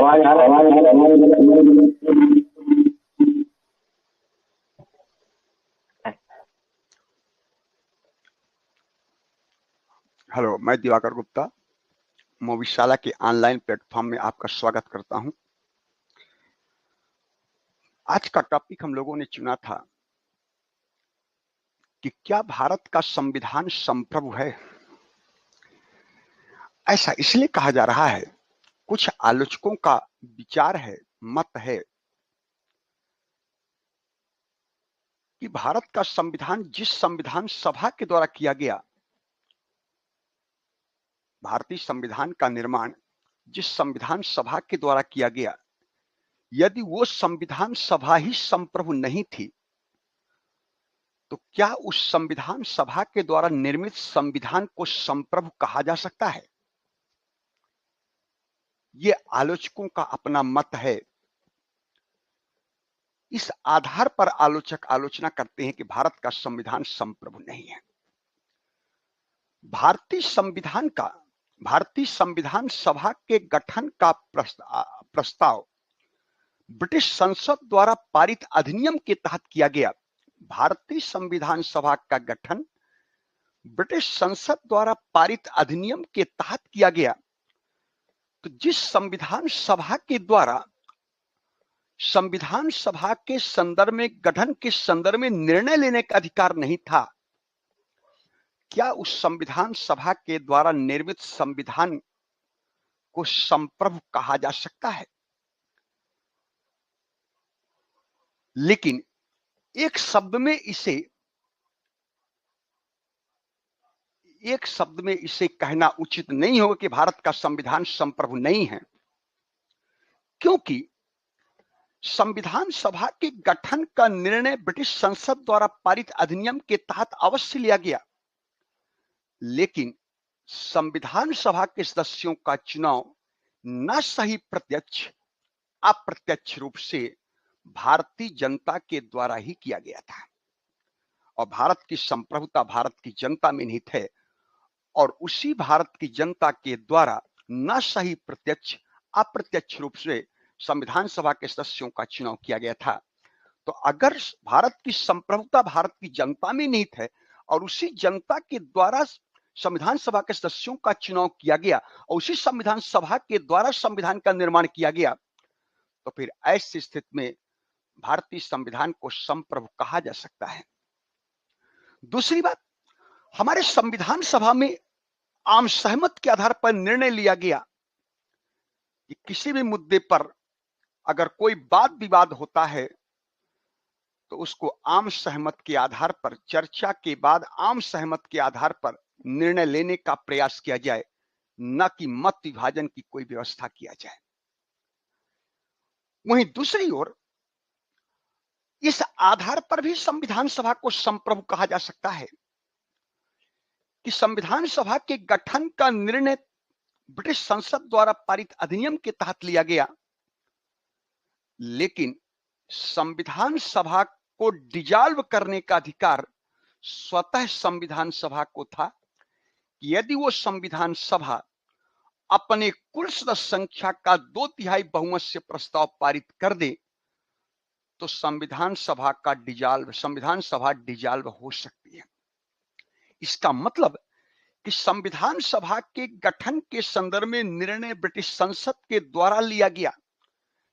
Hello, मैं दिवाकर गुप्ता मोविशाला के online platform में आपका स्वागत करता हूं। आज का टॉपिक हम लोगों ने चुना था कि क्या भारत का संविधान संप्रभु है। ऐसा इसलिए कहा जा रहा है, कुछ आलोचकों का विचार है, मत है कि भारत का संविधान जिस संविधान सभा के द्वारा किया गया, भारतीय संविधान का निर्माण जिस संविधान सभा के द्वारा किया गया, यदि वो संविधान सभा ही संप्रभु नहीं थी तो क्या उस संविधान सभा के द्वारा निर्मित संविधान को संप्रभु कहा जा सकता है। ये आलोचकों का अपना मत है। इस आधार पर आलोचक आलोचना करते हैं कि भारत का संविधान संप्रभु नहीं है। भारतीय संविधान सभा के गठन का प्रस्ताव ब्रिटिश संसद द्वारा पारित अधिनियम के तहत किया गया। भारतीय संविधान सभा का गठन ब्रिटिश संसद द्वारा पारित अधिनियम के तहत किया गया। तो जिस संविधान सभा के द्वारा संविधान सभा के संदर्भ में, गठन के संदर्भ में निर्णय लेने का अधिकार नहीं था, क्या उस संविधान सभा के द्वारा निर्मित संविधान को संप्रभु कहा जा सकता है। लेकिन एक शब्द में इसे कहना उचित नहीं होगा कि भारत का संविधान संप्रभु नहीं है, क्योंकि संविधान सभा के गठन का निर्णय ब्रिटिश संसद द्वारा पारित अधिनियम के तहत अवश्य लिया गया, लेकिन संविधान सभा के सदस्यों का चुनाव न सही प्रत्यक्ष अप्रत्यक्ष रूप से भारतीय जनता के द्वारा ही किया गया था। और भारत की संप्रभुता भारत की जनता में निहित है, और उसी भारत की जनता के द्वारा न सही प्रत्यक्ष अप्रत्यक्ष रूप से संविधान सभा के सदस्यों का चुनाव किया गया था। तो अगर भारत की संप्रभुता भारत की जनता में निहित है और उसी जनता के द्वारा संविधान सभा के सदस्यों का चुनाव किया गया और उसी संविधान सभा के द्वारा संविधान का निर्माण किया गया, तो फिर ऐसी स्थिति में भारतीय संविधान को संप्रभु कहा जा सकता है। दूसरी बात, हमारे संविधान सभा में आम सहमत के आधार पर निर्णय लिया गया कि किसी भी मुद्दे पर अगर कोई वाद विवाद होता है तो उसको आम सहमत के आधार पर, चर्चा के बाद आम सहमत के आधार पर निर्णय लेने का प्रयास किया जाए, न कि मत विभाजन की कोई व्यवस्था किया जाए। वहीं दूसरी ओर इस आधार पर भी संविधान सभा को संप्रभु कहा जा सकता है कि संविधान सभा के गठन का निर्णय ब्रिटिश संसद द्वारा पारित अधिनियम के तहत लिया गया, लेकिन संविधान सभा को डिजॉल्व करने का अधिकार स्वतः संविधान सभा को था कि यदि वो संविधान सभा अपने कुल सदस्य संख्या का 2/3 बहुमत से प्रस्ताव पारित कर दे तो संविधान सभा डिजॉल्व हो सकती है। इसका मतलब कि संविधान सभा के गठन के संदर्भ में निर्णय ब्रिटिश संसद के द्वारा लिया गया,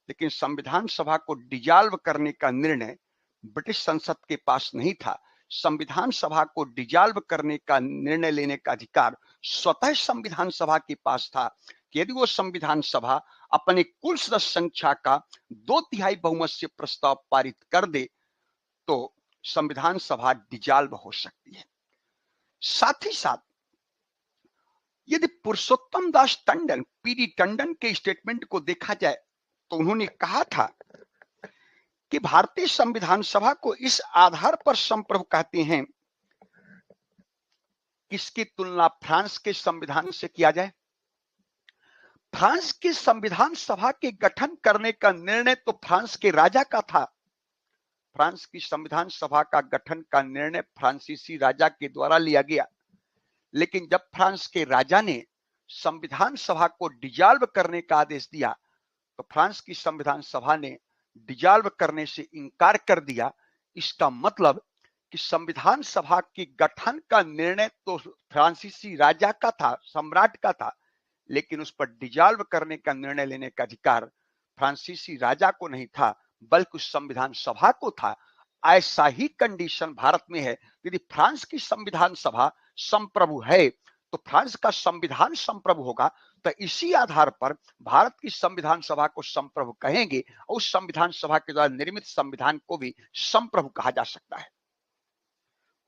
लेकिन संविधान सभा को डिजॉल्व करने का निर्णय ब्रिटिश संसद के पास नहीं था। संविधान सभा को डिजॉल्व करने का निर्णय लेने का अधिकार स्वतः संविधान सभा के पास था कि यदि वो संविधान सभा अपने कुल सदस्य संख्या का 2/3 बहुमत से प्रस्ताव पारित कर दे तो संविधान सभा डिजॉल्व हो सकती है। साथ ही साथ यदि पुरुषोत्तम दास टंडन, पीडी टंडन के स्टेटमेंट को देखा जाए तो उन्होंने कहा था कि भारतीय संविधान सभा को इस आधार पर संप्रभु कहते हैं, किसकी तुलना फ्रांस के संविधान से किया जाए। फ्रांस के संविधान सभा के गठन करने का निर्णय तो फ्रांस के राजा का था। फ्रांस की संविधान सभा का गठन का निर्णय फ्रांसीसी राजा के द्वारा लिया गया, लेकिन जब फ्रांस के राजा ने संविधान सभा को डिजॉल्व करने का आदेश दिया तो तो फ्रांस की संविधान सभा ने डिजॉल्व करने से इनकार कर दिया। इसका मतलब कि संविधान सभा के गठन का निर्णय तो फ्रांसीसी राजा का था, सम्राट का था, लेकिन उस पर डिजॉल्व करने का निर्णय लेने का अधिकार फ्रांसीसी राजा को नहीं था, बल्कि उस संविधान सभा को था। ऐसा ही कंडीशन भारत में है। यदि फ्रांस की संविधान सभा संप्रभु है तो फ्रांस का संविधान संप्रभु होगा, तो इसी आधार पर भारत की संविधान सभा को संप्रभु कहेंगे और उस संविधान सभा के द्वारा निर्मित संविधान को भी संप्रभु कहा जा सकता है।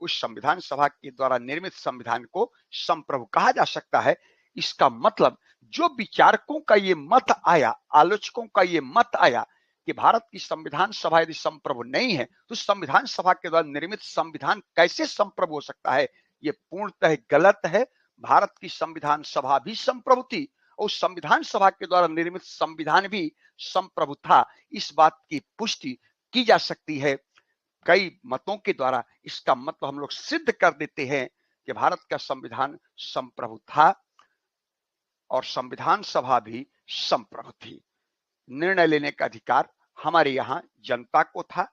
उस संविधान सभा के द्वारा निर्मित संविधान को संप्रभु कहा जा सकता है। इसका मतलब जो विचारकों का ये मत आया, आलोचकों का ये मत आया कि भारत की संविधान सभा यदि संप्रभु नहीं है तो संविधान सभा के द्वारा निर्मित संविधान कैसे संप्रभु हो सकता है, ये पूर्णतः गलत है। भारत की संविधान सभा भी संप्रभु थी और संविधान सभा के द्वारा निर्मित संविधान भी संप्रभु था। इस बात की पुष्टि की जा सकती है कई मतों के द्वारा। इसका मतलब हम लोग सिद्ध कर देते हैं कि भारत का संविधान संप्रभु था और संविधान सभा भी संप्रभु थी। निर्णय लेने का अधिकार हमारे यहाँ जनता को था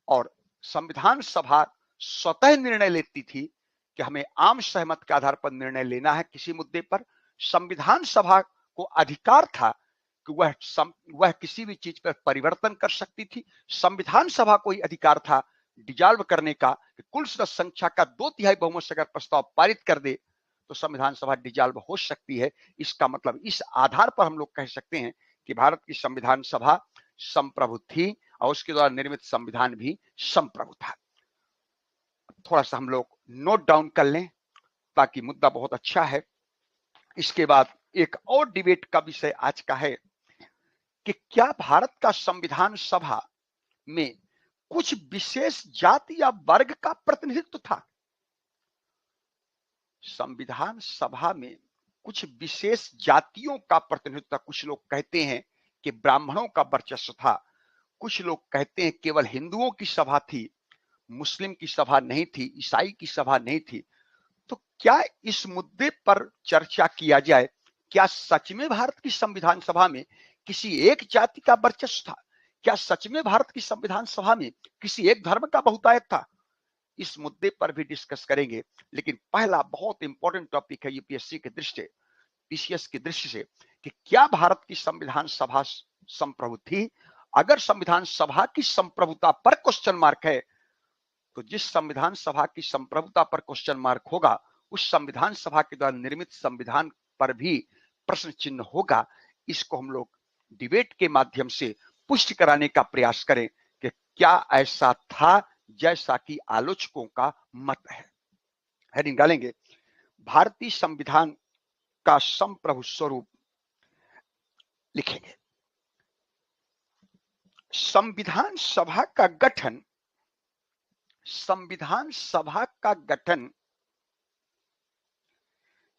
और संविधान सभा स्वतः निर्णय लेती थी कि हमें आम सहमत के आधार पर निर्णय लेना है किसी मुद्दे पर। संविधान सभा को अधिकार था कि वह किसी भी चीज पर परिवर्तन कर सकती थी। संविधान सभा को ही अधिकार था डिजॉल्व करने का कि कुल सदस्य संख्या का 2/3 बहुमत से अगर प्रस्ताव पारित कर दे तो संविधान सभा डिजॉल्व हो सकती है। इसका मतलब इस आधार पर हम लोग कह सकते हैं कि भारत की संविधान सभा संप्रभु थी और उसके द्वारा निर्मित संविधान भी संप्रभु था। थोड़ा सा हम लोग नोट डाउन कर लें ताकि मुद्दा बहुत अच्छा है। इसके बाद एक और डिबेट का विषय आज का है कि क्या भारत का संविधान सभा में कुछ विशेष जाति या वर्ग का प्रतिनिधित्व था। संविधान सभा में कुछ विशेष जातियों का प्रतिनिधित्व। कुछ लोग कहते हैं कि ब्राह्मणों का वर्चस्व था, कुछ लोग कहते हैं केवल हिंदुओं की सभा थी, मुस्लिम की सभा नहीं थी, ईसाई की सभा नहीं थी। तो क्या इस मुद्दे पर चर्चा किया जाए, क्या सच में भारत की संविधान सभा में किसी एक जाति का वर्चस्व था? क्या सच में भारत की संविधान सभा में किसी एक धर्म का बहुतायत था? इस मुद्दे पर भी डिस्कस करेंगे। लेकिन पहला बहुत इंपॉर्टेंट टॉपिक है यूपीएससी के दृष्टि से, पीसीएस की दृष्टि से, कि क्या भारत की संविधान सभा संप्रभु थी? अगर संविधान सभा की संप्रभुता पर क्वेश्चन मार्क है तो जिस संविधान सभा की संप्रभुता पर क्वेश्चन मार्क होगा उस संविधान सभा के द्वारा निर्मित संविधान पर भी प्रश्न चिन्ह होगा। इसको हम लोग डिबेट के माध्यम से पुष्टि कराने का प्रयास करें कि क्या ऐसा था जैसा कि आलोचकों का मत है। हेडिंग डालेंगे, भारतीय संविधान का संप्रभु स्वरूप लिखेंगे। संविधान सभा का गठन, संविधान सभा का गठन,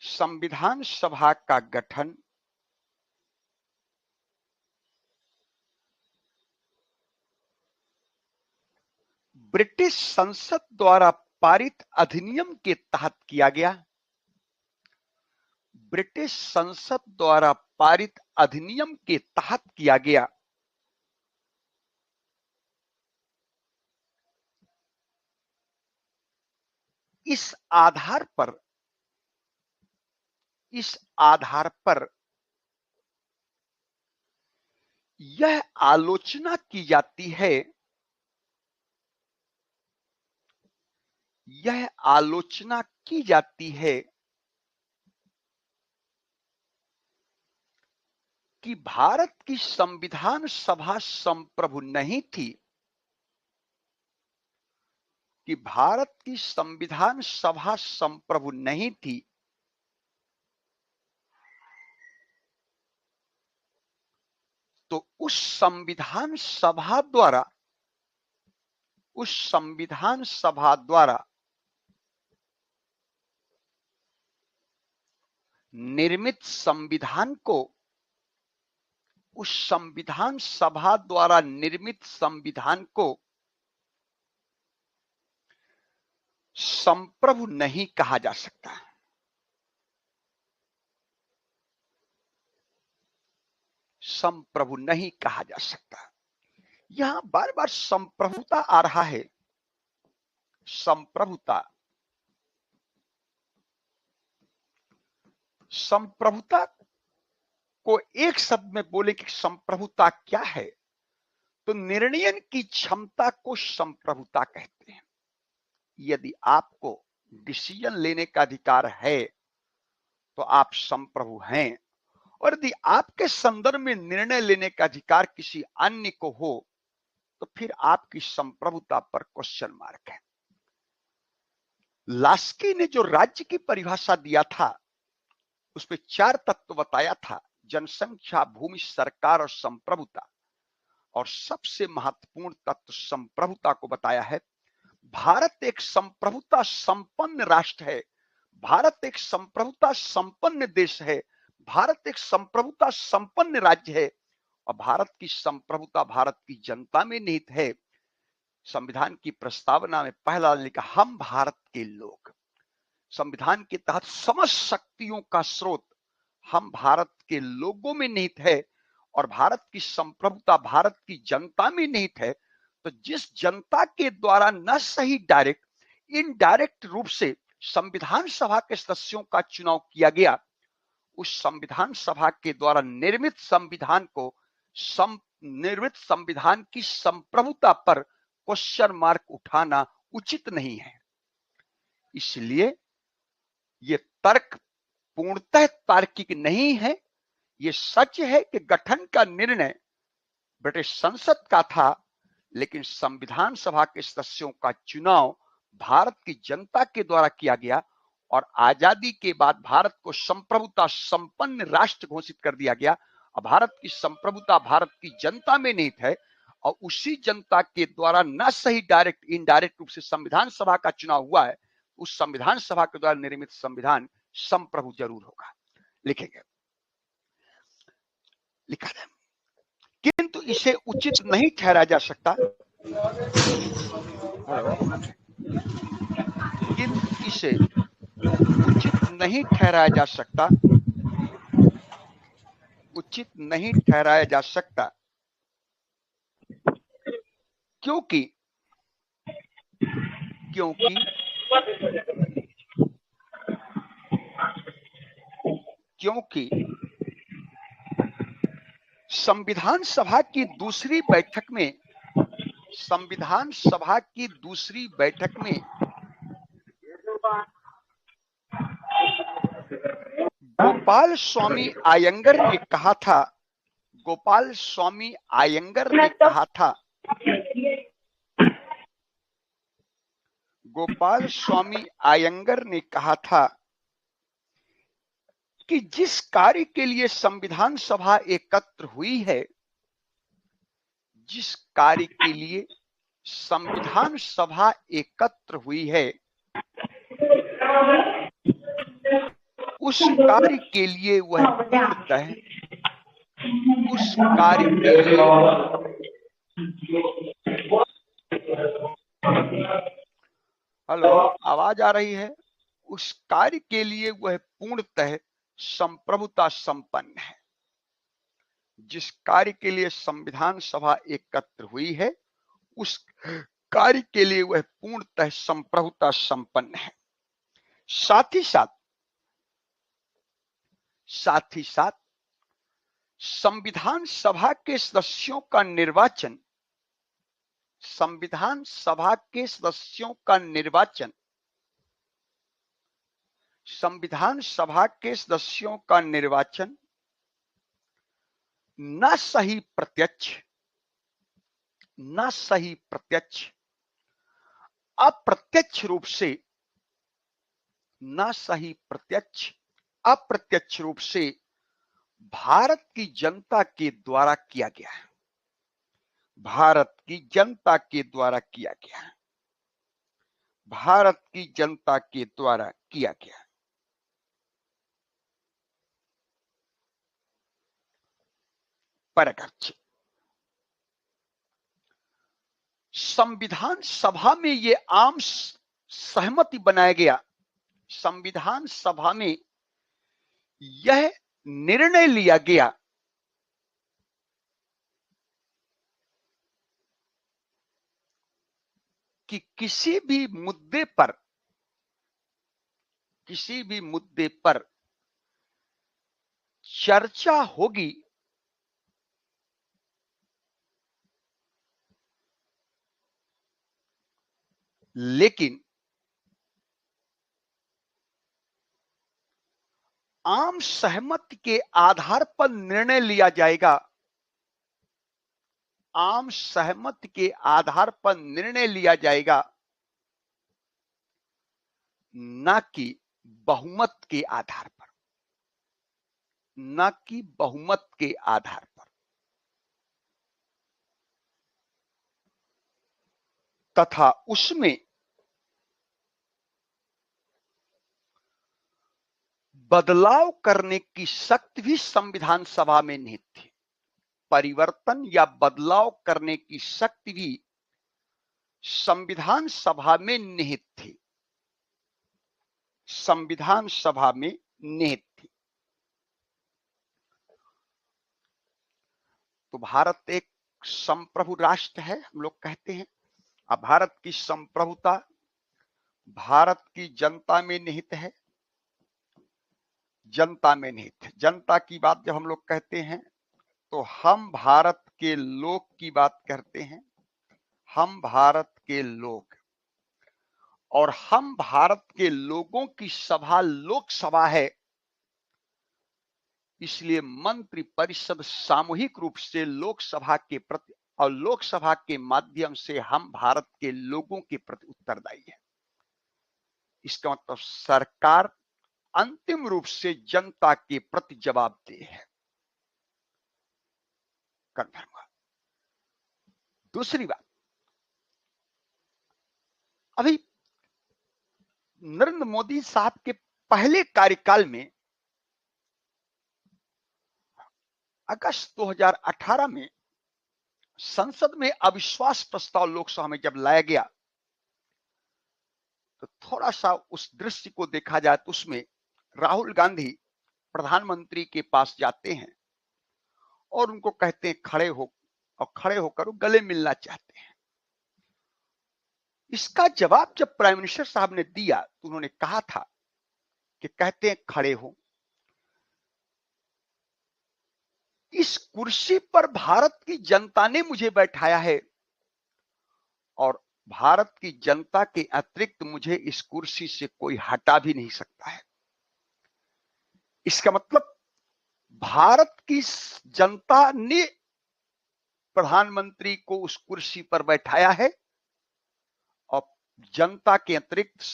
संविधान सभा का गठन ब्रिटिश संसद द्वारा पारित अधिनियम के तहत किया गया। ब्रिटिश संसद द्वारा पारित अधिनियम के तहत किया गया। इस आधार पर यह आलोचना की जाती है, यह आलोचना की जाती है कि भारत की संविधान सभा संप्रभु नहीं थी, कि भारत की संविधान सभा संप्रभु नहीं थी, तो उस संविधान सभा द्वारा निर्मित संविधान को, उस संविधान सभा द्वारा निर्मित संविधान को संप्रभु नहीं कहा जा सकता। संप्रभु नहीं कहा जा सकता। यहां बार बार संप्रभुता आ रहा है। संप्रभुता, संप्रभुता को एक शब्द में बोले कि संप्रभुता क्या है, तो निर्णयन की क्षमता को संप्रभुता कहते हैं। यदि आपको डिसीजन लेने का अधिकार है तो आप संप्रभु हैं, और यदि आपके संदर्भ में निर्णय लेने का अधिकार किसी अन्य को हो तो फिर आपकी संप्रभुता पर क्वेश्चन मार्क है। लास्की ने जो राज्य की परिभाषा दिया था उसमें 4 तत्व बताया था: जनसंख्या, भूमि, सरकार और संप्रभुता। और सबसे महत्वपूर्ण तत्व संप्रभुता को बताया है। भारत एक संप्रभुता संपन्न राष्ट्र है। भारत एक संप्रभुता संपन्न देश है। भारत एक संप्रभुता संपन्न राज्य है, और भारत की संप्रभुता भारत की जनता में निहित है। संविधान की प्रस्तावना में पहला लिखा, हम भारत के लोग। संविधान के तहत समस्त शक्तियों का स्रोत हम भारत के लोगों में निहित है, और भारत की संप्रभुता भारत की जनता में निहित है। तो जिस जनता के द्वारा न सही डायरेक्ट, इनडायरेक्ट रूप से संविधान सभा के सदस्यों का चुनाव किया गया, उस संविधान सभा के द्वारा निर्मित संविधान को निर्मित संविधान की संप्रभुता पर क्वेश्चन मार्क उठाना उचित नहीं है। इसलिए ये तर्क पूर्णतः तार्किक नहीं है। ये सच है कि गठन का निर्णय ब्रिटिश संसद का था, लेकिन संविधान सभा के सदस्यों का चुनाव भारत की जनता के द्वारा किया गया, और आजादी के बाद भारत को संप्रभुता संपन्न राष्ट्र घोषित कर दिया गया। और भारत की संप्रभुता भारत की जनता में निहित है, और उसी जनता के द्वारा न सही डायरेक्ट, इनडायरेक्ट रूप से संविधान सभा का चुनाव हुआ है। उस संविधान सभा के द्वारा निर्मित संविधान संप्रभु जरूर होगा। लिखेंगे, लिखा है, किंतु इसे उचित नहीं ठहराया जा सकता। किंतु इसे उचित नहीं ठहराया जा सकता, उचित नहीं ठहराया जा सकता, क्योंकि क्योंकि क्योंकि संविधान सभा की दूसरी बैठक में, संविधान सभा की दूसरी बैठक में गोपाल स्वामी आयंगर ने कहा था, गोपाल स्वामी आयंगर ने कहा था, गोपाल स्वामी आयंगर ने कहा था कि जिस कार्य के लिए संविधान सभा एकत्र हुई है, जिस कार्य के लिए संविधान सभा एकत्र हुई है, उस कार्य के लिए वह पूर्णतः, उस कार्य के लिए, हेलो, आवाज आ रही है? उस कार्य के लिए वह पूर्णतः संप्रभुता संपन्न है। जिस कार्य के लिए संविधान सभा एकत्र हुई है, उस कार्य के लिए वह पूर्णतः संप्रभुता संपन्न है। साथ ही साथ संविधान सभा के सदस्यों का निर्वाचन, संविधान सभा के सदस्यों का निर्वाचन, संविधान सभा के सदस्यों का निर्वाचन न सही प्रत्यक्ष, न सही प्रत्यक्ष, अप्रत्यक्ष रूप से, न सही प्रत्यक्ष, अप्रत्यक्ष रूप से भारत की जनता के द्वारा किया गया है। भारत की जनता के द्वारा किया गया है। भारत की जनता के द्वारा किया गया। पैराग्राफ, संविधान सभा में यह आम सहमति बनाया गया, संविधान सभा में यह निर्णय लिया गया कि किसी भी मुद्दे पर चर्चा होगी लेकिन आम सहमति के आधार पर निर्णय लिया जाएगा। आम सहमति के आधार पर निर्णय लिया जाएगा, न कि बहुमत के आधार पर, न कि बहुमत के आधार पर। तथा उसमें बदलाव करने की शक्ति भी संविधान सभा में निहित थी। परिवर्तन या बदलाव करने की शक्ति भी संविधान सभा में निहित थी, संविधान सभा में निहित थी। तो भारत एक संप्रभु राष्ट्र है, हम लोग कहते हैं। अब भारत की संप्रभुता भारत की जनता में निहित है, जनता में निहित है। जनता की बात जब हम लोग कहते हैं तो हम भारत के लोग की बात करते हैं, हम भारत के लोग। और हम भारत के लोगों की सभा लोकसभा है, इसलिए मंत्रि परिषद सामूहिक रूप से लोकसभा के प्रति और लोकसभा के माध्यम से हम भारत के लोगों के प्रति उत्तरदायी है। इसका मतलब सरकार अंतिम रूप से जनता के प्रति जवाबदेह है। कन्फर्म हुआ। दूसरी बात, अभी नरेंद्र मोदी साहब के पहले कार्यकाल में अगस्त 2018 में संसद में अविश्वास प्रस्ताव लोकसभा में जब लाया गया तो थोड़ा सा उस दृश्य को देखा जाए तो उसमें राहुल गांधी प्रधानमंत्री के पास जाते हैं और उनको कहते हैं खड़े हो, और खड़े होकर वो गले मिलना चाहते हैं। इसका जवाब जब प्राइम मिनिस्टर साहब ने दिया तो उन्होंने कहा था कि कहते हैं खड़े हो, इस कुर्सी पर भारत की जनता ने मुझे बैठाया है और भारत की जनता के अतिरिक्त मुझे इस कुर्सी से कोई हटा भी नहीं सकता है। इसका मतलब भारत की जनता ने प्रधानमंत्री को उस कुर्सी पर बैठाया है और जनता के अतिरिक्त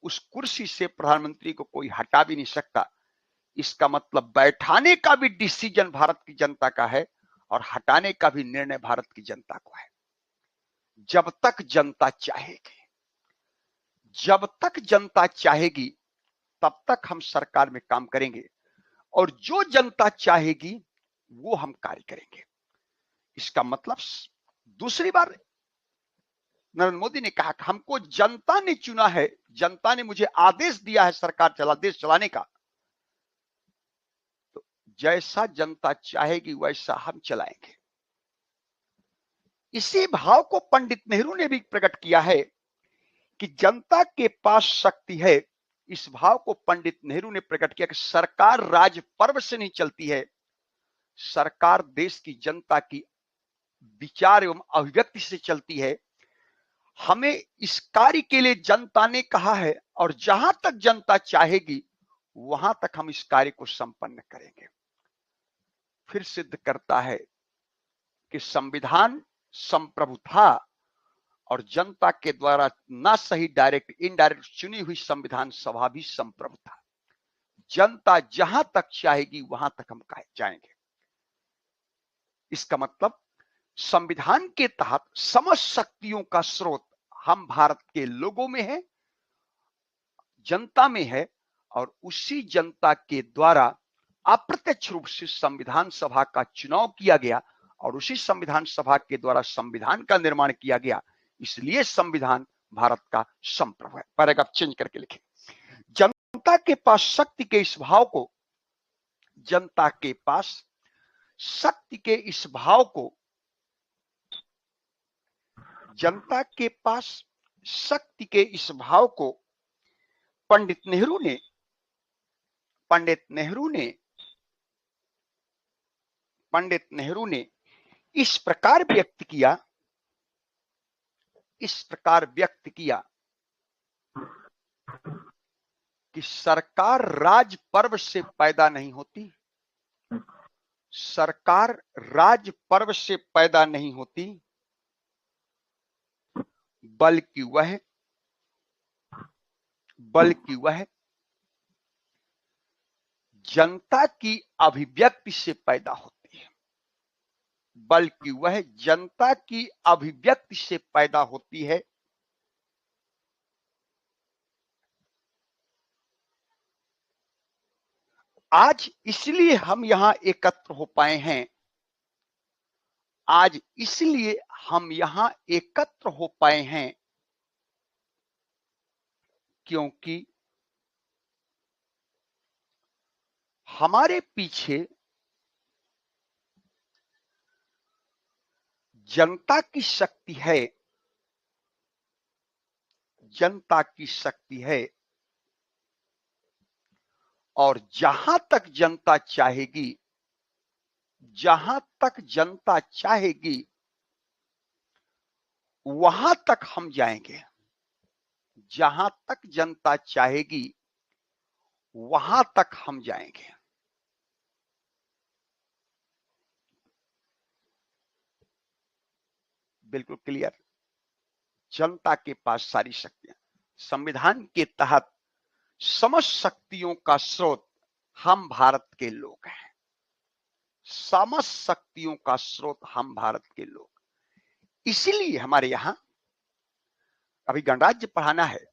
उस कुर्सी से प्रधानमंत्री को कोई हटा भी नहीं सकता। इसका मतलब बैठाने का भी डिसीजन भारत की जनता का है और हटाने का भी निर्णय भारत की जनता को है। जब तक जनता चाहेगी, जब तक जनता चाहेगी तब तक हम सरकार में काम करेंगे और जो जनता चाहेगी वो हम कार्य करेंगे। इसका मतलब दूसरी बार नरेंद्र मोदी ने कहा हमको जनता ने चुना है, जनता ने मुझे आदेश दिया है सरकार देश चलाने का, तो जैसा जनता चाहेगी वैसा हम चलाएंगे। इसी भाव को पंडित नेहरू ने भी प्रकट किया है कि जनता के पास शक्ति है। इस भाव को पंडित नेहरू ने प्रकट किया कि सरकार राज पर्व से नहीं चलती है, सरकार देश की जनता की विचार एवं अभिव्यक्ति से चलती है। हमें इस कार्य के लिए जनता ने कहा है और जहां तक जनता चाहेगी वहां तक हम इस कार्य को संपन्न करेंगे। फिर सिद्ध करता है कि संविधान संप्रभु था और जनता के द्वारा ना सही डायरेक्ट इनडायरेक्ट चुनी हुई संविधान सभा भी संप्रभु था। जनता जहां तक चाहेगी वहां तक हम जाएंगे। इसका मतलब संविधान के तहत समस्त शक्तियों का स्रोत हम भारत के लोगों में है, जनता में है और उसी जनता के द्वारा अप्रत्यक्ष रूप से संविधान सभा का चुनाव किया गया और उसी संविधान सभा के द्वारा संविधान का निर्माण किया गया। इसलिए संविधान भारत का संप्रभु है। पैराग्राफ चेंज करके लिखें। जनता के पास शक्ति के इस भाव को, जनता के पास शक्ति के इस भाव को जनता के पास शक्ति के इस भाव को पंडित नेहरू ने इस प्रकार व्यक्त किया कि सरकार राज पर्व से पैदा नहीं होती, सरकार राज पर्व से पैदा नहीं होती, बल्कि वह जनता की अभिव्यक्ति से पैदा होती है, बल्कि वह जनता की अभिव्यक्ति से पैदा होती है। आज इसलिए हम यहां एकत्र हो पाए हैं, आज इसलिए हम यहां एकत्र हो पाए हैं क्योंकि हमारे पीछे जनता की शक्ति है, जनता की शक्ति है। और जहां तक जनता चाहेगी, जहां तक जनता चाहेगी, वहां तक हम जाएंगे, जहां तक जनता चाहेगी वहां तक हम जाएंगे। बिल्कुल क्लियर, जनता के पास सारी शक्तियां, संविधान के तहत समस्त शक्तियों का स्रोत हम भारत के लोग हैं, समस्त शक्तियों का स्रोत हम भारत के लोग। इसीलिए हमारे यहां अभी गणराज्य पढ़ाना है,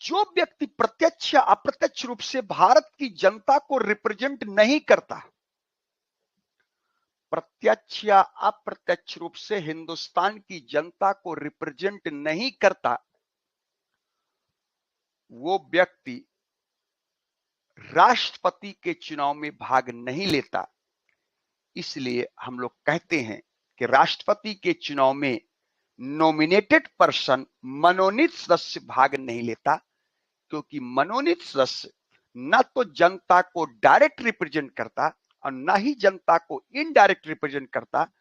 जो व्यक्ति प्रत्यक्ष या अप्रत्यक्ष रूप से भारत की जनता को रिप्रेजेंट नहीं करता, प्रत्यक्ष या अप्रत्यक्ष रूप से हिंदुस्तान की जनता को रिप्रेजेंट नहीं करता, वो व्यक्ति राष्ट्रपति के चुनाव में भाग नहीं लेता। इसलिए हम लोग कहते हैं कि राष्ट्रपति के चुनाव में नॉमिनेटेड पर्सन, मनोनीत सदस्य भाग नहीं लेता, क्योंकि मनोनीत सदस्य न तो जनता को डायरेक्ट रिप्रेजेंट करता और न ही जनता को इनडायरेक्ट रिप्रेजेंट करता।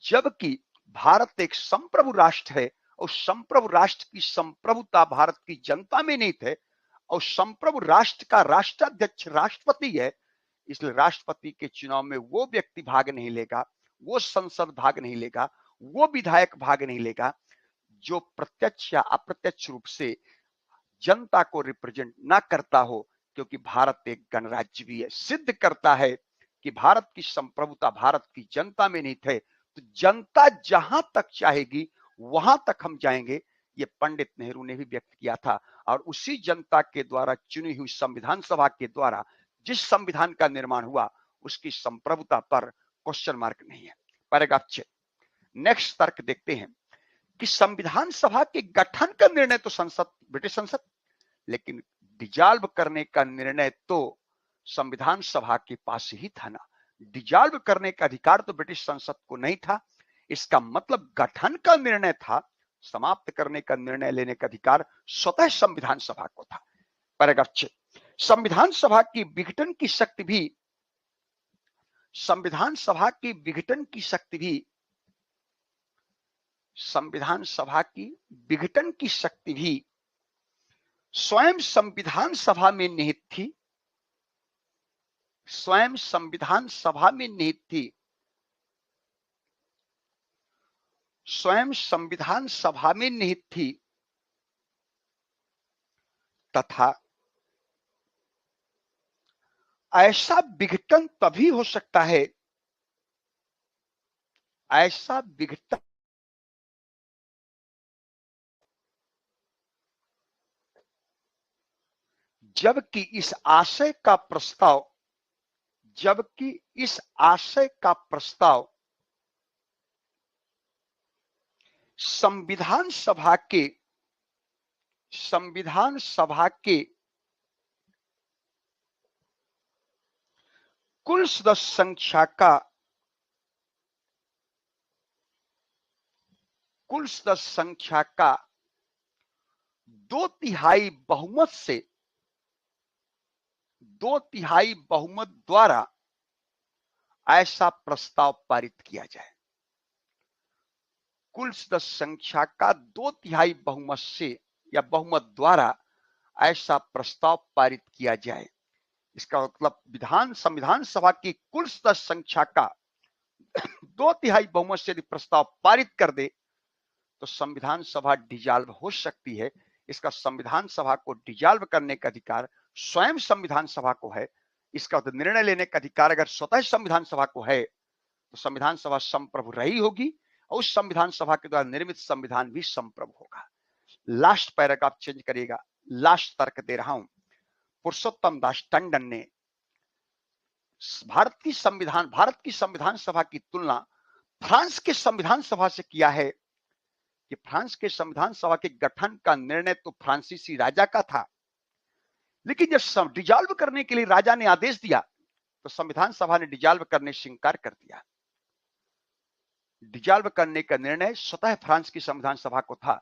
जबकि भारत एक संप्रभु राष्ट्र है और संप्रभु राष्ट्र की संप्रभुता भारत की जनता में निहित है, और संप्रभु राष्ट्र का राष्ट्राध्यक्ष राष्ट्रपति है। इसलिए राष्ट्रपति के चुनाव में वो व्यक्ति भाग नहीं लेगा, वो संसद भाग नहीं लेगा, वो विधायक भाग नहीं लेगा जो प्रत्यक्ष या अप्रत्यक्ष रूप से जनता को रिप्रेजेंट ना करता हो। क्योंकि भारत एक गणराज्य भी है, सिद्ध करता है कि भारत की संप्रभुता भारत की जनता में निहित है। तो जनता जहां तक चाहेगी वहां तक हम जाएंगे, ये पंडित नेहरू ने भी व्यक्त किया था। और उसी जनता के द्वारा चुनी हुई संविधान सभा के द्वारा जिस संविधान का निर्माण हुआ, उसकी संप्रभुता पर क्वेश्चन मार्क नहीं है। पैराग्राफ 6, नेक्स्ट तर्क देखते हैं कि संविधान सभा के गठन का निर्णय तो संसद, ब्रिटिश संसद, लेकिन डिजॉल्व करने का निर्णय तो संविधान सभा के पास ही था ना। डिजॉल्व करने का अधिकार तो ब्रिटिश संसद को नहीं था। इसका मतलब गठन का निर्णय था, समाप्त करने का निर्णय लेने का अधिकार स्वतः संविधान सभा को था। पैराग्राफ 6, संविधान सभा की विघटन की शक्ति भी, संविधान सभा की विघटन की शक्ति भी, संविधान सभा की विघटन की शक्ति भी स्वयं संविधान सभा में निहित थी, स्वयं संविधान सभा में निहित थी, स्वयं संविधान सभा में निहित थी तथा ऐसा विघटन तभी हो सकता है, ऐसा विघटन जबकि इस आशय का प्रस्ताव, जबकि इस आशय का प्रस्ताव संविधान सभा के कुल कुल सदस्य संख्या का 2/3 बहुमत से 2/3 बहुमत द्वारा ऐसा प्रस्ताव पारित किया जाए। कुल सदस्य संख्या का 2/3 बहुमत से या बहुमत द्वारा ऐसा प्रस्ताव पारित किया जाए। इसका मतलब संविधान सभा की कुल सदस्य संख्या का 2/3 बहुमत से यदि प्रस्ताव पारित कर दे तो संविधान सभा डिजॉल्व हो सकती है। इसका संविधान सभा को डिजॉल्व करने का अधिकार स्वयं संविधान सभा को है। इसका निर्णय लेने का अधिकार अगर स्वतः संविधान सभा को है तो संविधान सभा संप्रभु रही होगी और उस संविधान सभा के द्वारा निर्मित संविधान भी संप्रभु होगा। लास्ट पैराग्राफ चेंज करिएगा, लास्ट तर्क दे रहा हूं। पुरुषोत्तम दास टंडन ने भारत की संविधान सभा की तुलना फ्रांस के संविधान सभा से किया है कि फ्रांस के संविधान सभा के गठन का निर्णय तो फ्रांसीसी राजा का था, लेकिन जब डिजॉल्व करने के लिए राजा ने आदेश दिया तो संविधान सभा ने डिजॉल्व करने से इंकार कर दिया। डिजॉल्व करने का निर्णय स्वतः फ्रांस की संविधान सभा को था।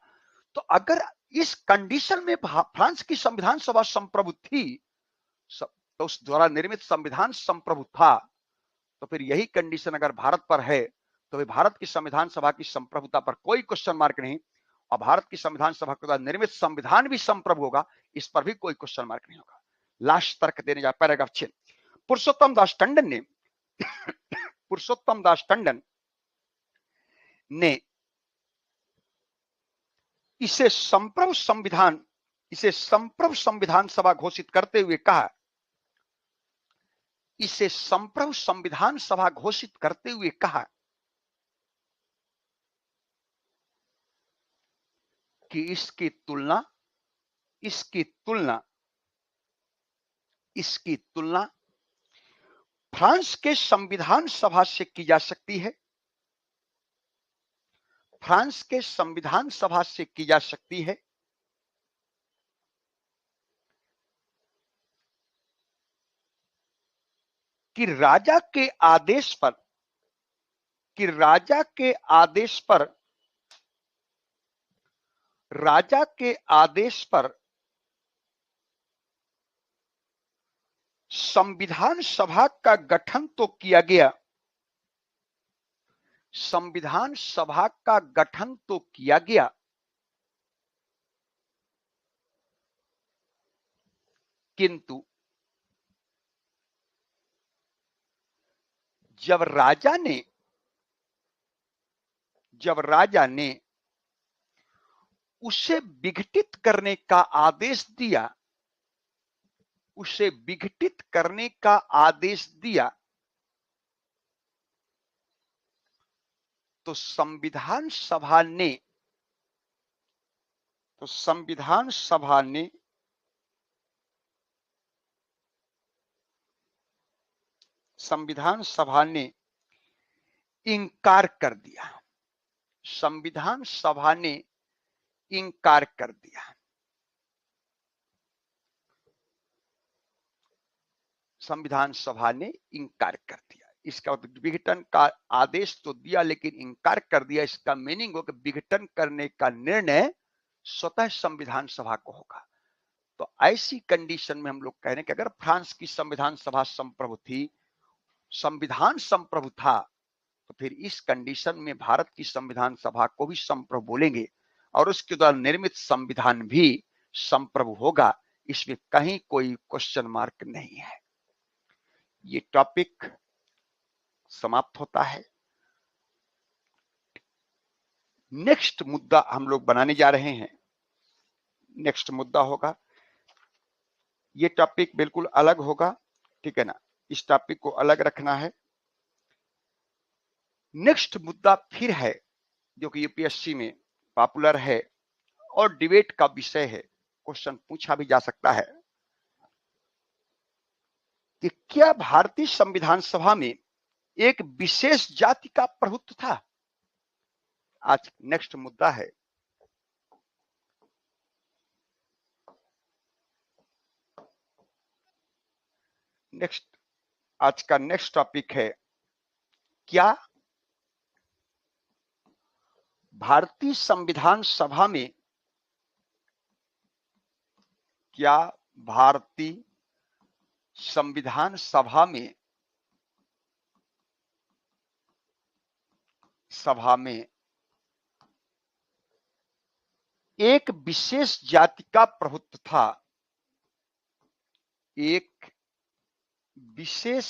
तो अगर इस कंडीशन में फ्रांस की संविधान सभा संप्रभु थी तो उस द्वारा निर्मित संविधान संप्रभु था, तो फिर यही कंडीशन अगर भारत पर है तो भारत की संविधान सभा की संप्रभुता पर कोई क्वेश्चन मार्क नहीं और भारत की संविधान सभा के द्वारा निर्मित संविधान भी संप्रभु होगा, इस पर भी कोई क्वेश्चन मार्क नहीं होगा। लास्ट तर्क देने जा पैराग्राफ 6। पुरुषोत्तम दास टंडन ने इसे संप्रभु संविधान सभा घोषित करते हुए कहा, इसे संप्रभु संविधान सभा घोषित करते हुए कहा कि इसकी तुलना फ्रांस के संविधान सभा से की जा सकती है। फ्रांस के संविधान सभा से की जा सकती है कि राजा के आदेश पर संविधान सभा का गठन तो किया गया, किंतु जब राजा ने उसे विघटित करने का आदेश दिया तो संविधान सभा ने इंकार कर दिया। संविधान सभा ने इंकार कर दिया। इसका विघटन का आदेश तो दिया लेकिन इंकार कर दिया। इसका मीनिंग हो कि विघटन करने का निर्णय स्वतः संविधान सभा को होगा। तो ऐसी कंडीशन में हम लोग कह रहे हैं कि अगर फ्रांस की संविधान सभा संप्रभु थी, संविधान संप्रभु था, तो फिर इस कंडीशन में भारत की संविधान सभा को भी संप्रभु बोलेंगे और उसके द्वारा निर्मित संविधान भी संप्रभु होगा। इसमें कहीं कोई क्वेश्चन मार्क नहीं है। ये टॉपिक समाप्त होता है। नेक्स्ट मुद्दा हम लोग बनाने जा रहे हैं। नेक्स्ट मुद्दा होगा, ये टॉपिक बिल्कुल अलग होगा, ठीक है ना, इस टॉपिक को अलग रखना है। नेक्स्ट मुद्दा फिर है जो कि यूपीएससी में पॉपुलर है और डिबेट का विषय है, क्वेश्चन पूछा भी जा सकता है कि क्या भारतीय संविधान सभा में एक विशेष जाति का प्रभुत्व था। आज नेक्स्ट मुद्दा है। आज का नेक्स्ट टॉपिक है, क्या भारतीय संविधान सभा में क्या भारतीय संविधान सभा में एक विशेष जाति का प्रभुत्व था, एक विशेष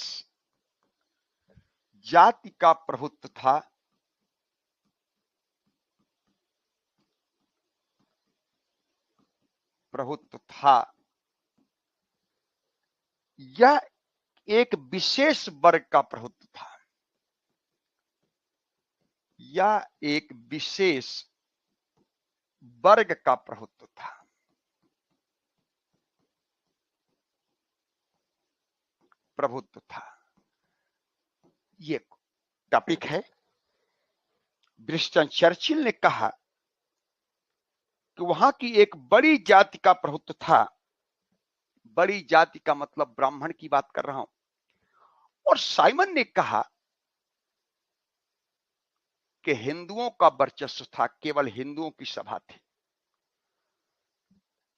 जाति का प्रभुत्व था, यह एक विशेष वर्ग का प्रभुत्व था, यह एक विशेष वर्ग का प्रभुत्व था। ये टॉपिक है। विंस्टन चर्चिल ने कहा कि वहां की एक बड़ी जाति का प्रभुत्व था, बड़ी जाति का मतलब ब्राह्मण की बात कर रहा हूं, और साइमन ने कहा कि हिंदुओं का वर्चस्व था, केवल हिंदुओं की सभा थी।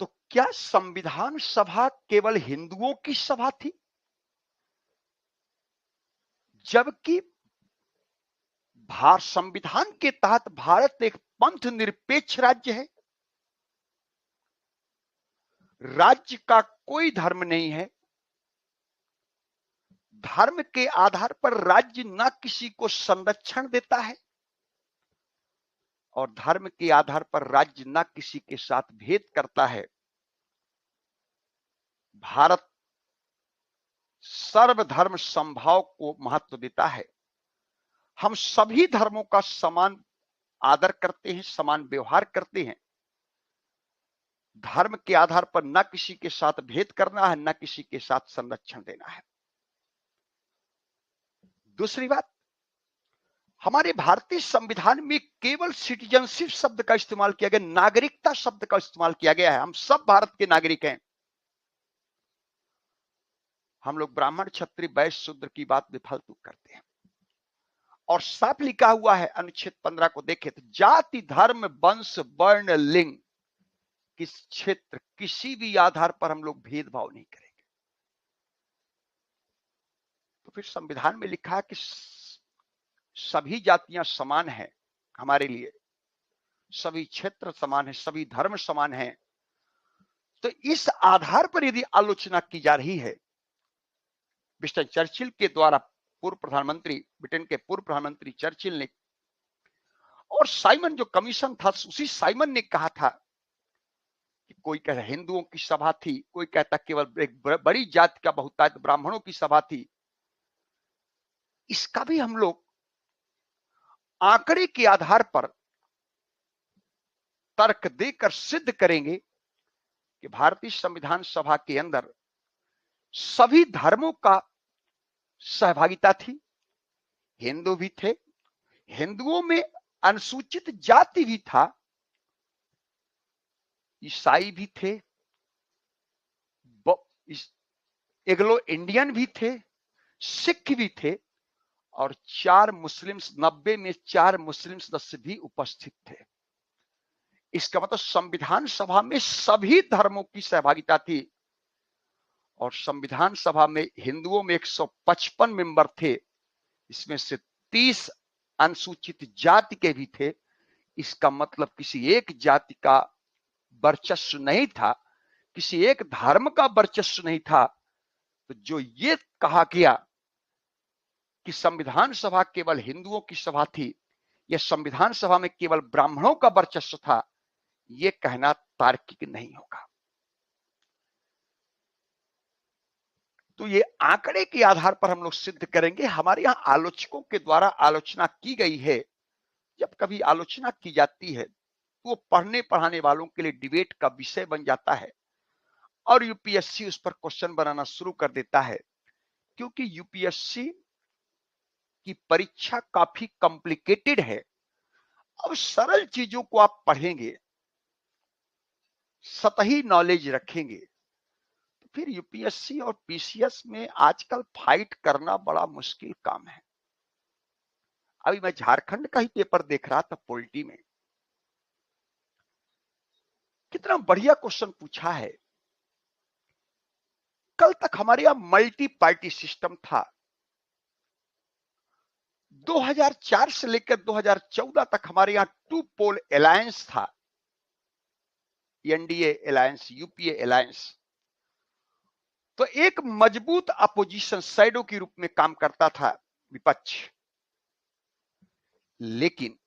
तो क्या संविधान सभा केवल हिंदुओं की सभा थी? जबकि संविधान के तहत भारत एक पंथ निरपेक्ष राज्य है, राज्य का कोई धर्म नहीं है, धर्म के आधार पर राज्य न किसी को संरक्षण देता है और धर्म के आधार पर राज्य न किसी के साथ भेद करता है। भारत सर्वधर्म समभाव को महत्व देता है। हम सभी धर्मों का समान आदर करते हैं, समान व्यवहार करते हैं। धर्म के आधार पर न किसी के साथ भेद करना है, न किसी के साथ संरक्षण देना है। दूसरी बात, हमारे भारतीय संविधान में केवल सिटीजनशिप शब्द का इस्तेमाल किया गया, नागरिकता शब्द का इस्तेमाल किया गया है। हम सब भारत के नागरिक हैं। हम लोग ब्राह्मण, क्षत्रिय, वैश्य, शूद्र की बात बेफालतू करते हैं। और साफ लिखा हुआ है, अनुच्छेद 15 को देखें तो जाति, धर्म, वंश, वर्ण, लिंग, किस क्षेत्र, किसी भी आधार पर हम लोग भेदभाव नहीं करेंगे। तो फिर संविधान में लिखा है कि सभी जातियां समान हैं हमारे लिए, सभी क्षेत्र समान है, सभी धर्म समान है। तो इस आधार पर यदि आलोचना की जा रही है, विंस्टन चर्चिल के द्वारा, पूर्व प्रधानमंत्री, ब्रिटेन के पूर्व प्रधानमंत्री चर्चिल ने, और साइमन जो कमीशन था, उसी साइमन ने कहा था कि कोई कहता हिंदुओं की सभा थी, कोई कहता केवल एक बड़ी जाति का बहुतायत ब्राह्मणों की सभा थी। इसका भी हम लोग आंकड़े के आधार पर तर्क देकर सिद्ध करेंगे कि भारतीय संविधान सभा के अंदर सभी धर्मों का सहभागिता थी। हिंदू भी थे, हिंदुओं में अनुसूचित जाति भी था, ईसाई भी थे, एग्लो इंडियन भी थे, सिख भी थे, और 4 मुस्लिम्स, 90 में 4 मुस्लिम सदस्य भी उपस्थित थे। इसका मतलब संविधान सभा में सभी धर्मों की सहभागिता थी। और संविधान सभा में हिंदुओं में 155 मेंबर थे, इसमें से 30 अनुसूचित जाति के भी थे। इसका मतलब किसी एक जाति का वर्चस्व नहीं था, किसी एक धर्म का वर्चस्व नहीं था। तो जो ये कहा गया कि संविधान सभा केवल हिंदुओं की सभा थी, यह संविधान सभा में केवल ब्राह्मणों का वर्चस्व था, यह कहना तार्किक नहीं होगा। तो ये आंकड़े के आधार पर हम लोग सिद्ध करेंगे। हमारे यहां आलोचकों के द्वारा आलोचना की गई है। जब कभी आलोचना की जाती है तो वो पढ़ने पढ़ाने वालों के लिए डिबेट का विषय बन जाता है और यूपीएससी उस पर क्वेश्चन बनाना शुरू कर देता है, क्योंकि यूपीएससी की परीक्षा काफी कॉम्प्लिकेटेड है। अब सरल चीजों को आप पढ़ेंगे, सतही नॉलेज रखेंगे, तो फिर यूपीएससी और पीसीएस में आजकल फाइट करना बड़ा मुश्किल काम है। अभी मैं झारखंड का ही पेपर देख रहा था, पॉलिटी में, कितना बढ़िया क्वेश्चन पूछा है। कल तक हमारे यहां मल्टी पार्टी सिस्टम था। 2004 से लेकर 2014 तक हमारे यहां टू पोल अलायंस था, एनडीए अलायंस, यूपीए अलायंस। तो एक मजबूत अपोजिशन साइडों के रूप में काम करता था विपक्ष। लेकिन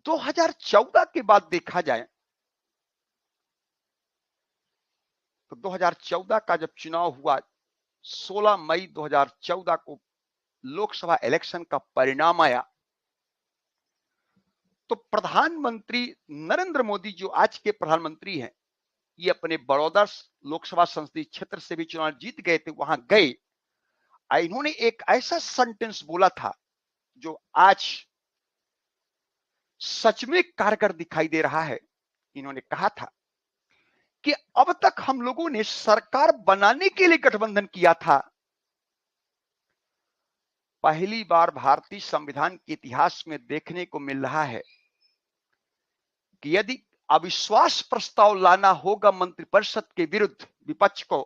2014 के बाद देखा जाए तो 2014 का जब चुनाव हुआ, 16 मई 2014 को लोकसभा इलेक्शन का परिणाम आया, तो प्रधानमंत्री नरेंद्र मोदी, जो आज के प्रधानमंत्री हैं, ये अपने बड़ौदा लोकसभा संसदीय क्षेत्र से भी चुनाव जीत गए थे। वहां गए, इन्होंने एक ऐसा सेंटेंस बोला था जो आज सच में कारगर दिखाई दे रहा है। इन्होंने कहा था कि अब तक हम लोगों ने सरकार बनाने के लिए गठबंधन किया था, पहली बार भारतीय संविधान के इतिहास में देखने को मिल रहा है कि यदि अविश्वास प्रस्ताव लाना होगा मंत्रिपरिषद के विरुद्ध विपक्ष को,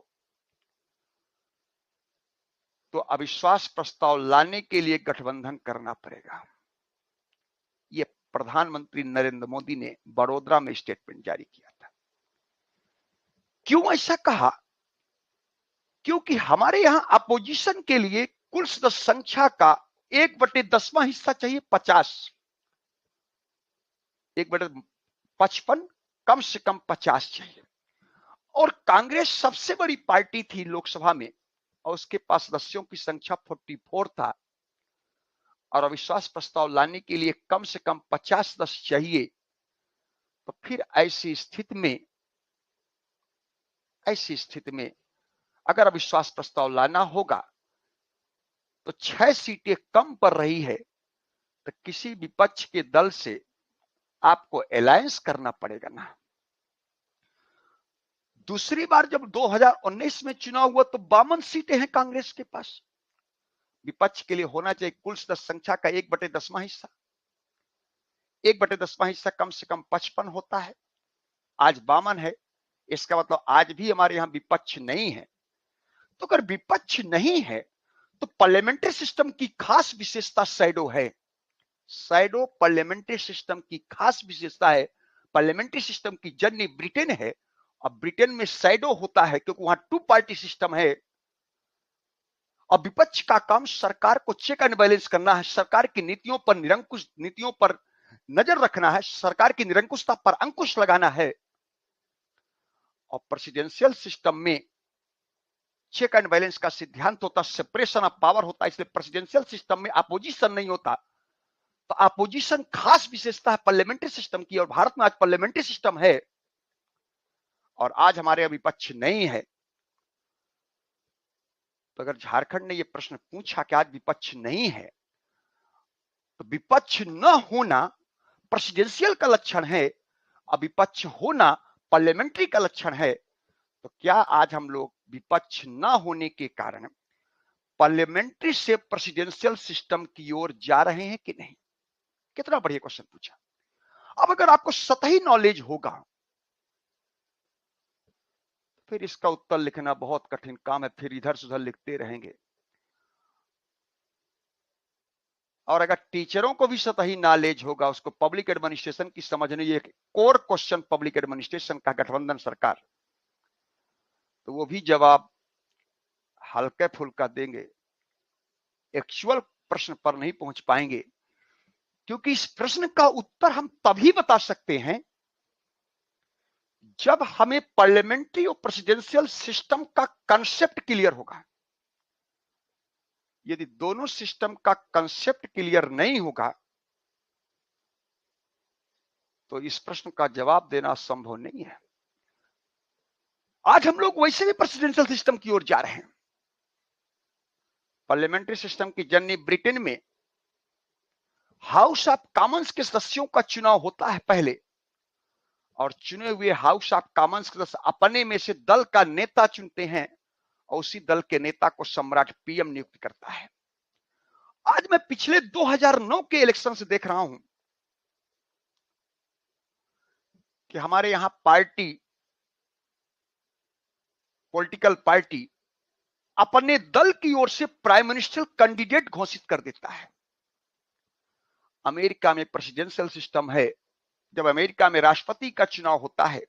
तो अविश्वास प्रस्ताव लाने के लिए गठबंधन करना पड़ेगा। यह प्रधानमंत्री नरेंद्र मोदी ने बड़ोदरा में स्टेटमेंट जारी किया था। क्यों ऐसा कहा? क्योंकि हमारे यहां अपोजिशन के लिए कुल सदस्य संख्या का 1/10वां हिस्सा चाहिए, 50। 1/55 कम से कम 50 चाहिए। और कांग्रेस सबसे बड़ी पार्टी थी लोकसभा में, और उसके पास सदस्यों की संख्या 44 था, और अविश्वास प्रस्ताव लाने के लिए कम से कम 50 सदस्य चाहिए। तो फिर ऐसी स्थिति में अगर अविश्वास प्रस्ताव लाना होगा तो 6 सीटें कम पड़ रही है, तो किसी विपक्ष के दल से आपको अलायंस करना पड़ेगा ना। दूसरी बार जब 2019 में चुनाव हुआ तो 52 सीटें हैं कांग्रेस के पास। विपक्ष के लिए होना चाहिए कुल सदस्य संख्या का 1/10वां हिस्सा। 1/10वां हिस्सा कम से कम 55 होता है, आज 52 है। इसका मतलब आज भी हमारे यहां विपक्ष नहीं है। तो अगर विपक्ष नहीं है तो पार्लियामेंट्री सिस्टम की खास विशेषता शैडो है। शैडो पार्लियामेंट्री सिस्टम की खास विशेषता है। पार्लियामेंट्री सिस्टम की जन्म ब्रिटेन है, और ब्रिटेन में शैडो होता है क्योंकि वहां टू पार्टी सिस्टम है। और विपक्ष का काम सरकार को चेक एंड बैलेंस करना है, सरकार की नीतियों पर नजर रखना है, सरकार की निरंकुशता पर अंकुश लगाना है। और प्रेसिडेंशियल सिस्टम में चेक एंड बैलेंस का सिद्धांत होता, सेपरेशन ऑफ पावर होता है। इसलिए प्रेसिडेंशियल सिस्टम में अपोजिशन नहीं होता। तो अपोजिशन खास विशेषता है पार्लियामेंट्री सिस्टम की, और भारत में आज पार्लियामेंट्री सिस्टम है और आज हमारे विपक्ष नहीं है। तो अगर झारखंड ने यह प्रश्न पूछा कि आज विपक्ष नहीं है, तो विपक्ष न होना प्रेसिडेंशियल का लक्षण है, और विपक्ष होना पार्लियामेंट्री का लक्षण है। तो क्या आज हम लोग विपक्ष न होने के कारण पार्लियामेंट्री से प्रेसिडेंशियल सिस्टम की ओर जा रहे हैं कि नहीं? कितना बढ़िया क्वेश्चन पूछा। अब अगर आपको सतही नॉलेज होगा, फिर इसका उत्तर लिखना बहुत कठिन काम है, फिर इधर से उधर लिखते रहेंगे। और अगर टीचरों को भी सतही नॉलेज होगा, उसको पब्लिक एडमिनिस्ट्रेशन की समझने, ये कोर क्वेश्चन पब्लिक एडमिनिस्ट्रेशन का गठबंधन सरकार, तो वो भी जवाब हल्के फुल्का देंगे, एक्चुअल प्रश्न पर नहीं पहुंच पाएंगे। क्योंकि इस प्रश्न का उत्तर हम तभी बता सकते हैं जब हमें पार्लियामेंट्री और प्रेसिडेंशियल सिस्टम का कंसेप्ट क्लियर होगा। यदि दोनों सिस्टम का कंसेप्ट क्लियर नहीं होगा तो इस प्रश्न का जवाब देना संभव नहीं है। आज हम लोग वैसे भी प्रेसिडेंशियल सिस्टम की ओर जा रहे हैं। पार्लियामेंट्री सिस्टम की जननी ब्रिटेन में हाउस ऑफ कॉमन्स के सदस्यों का चुनाव होता है पहले, और चुने हुए हाउस ऑफ कॉमन्स के सदस्य अपने में से दल का नेता चुनते हैं, और उसी दल के नेता को सम्राट पीएम नियुक्त करता है। आज मैं पिछले 2009 के इलेक्शन से देख रहा हूं, कि हमारे यहां पॉलिटिकल पार्टी अपने दल की ओर से प्राइम मिनिस्टर कैंडिडेट घोषित कर देता है। अमेरिका में प्रेसिडेंशियल सिस्टम है। जब अमेरिका में राष्ट्रपति का चुनाव होता है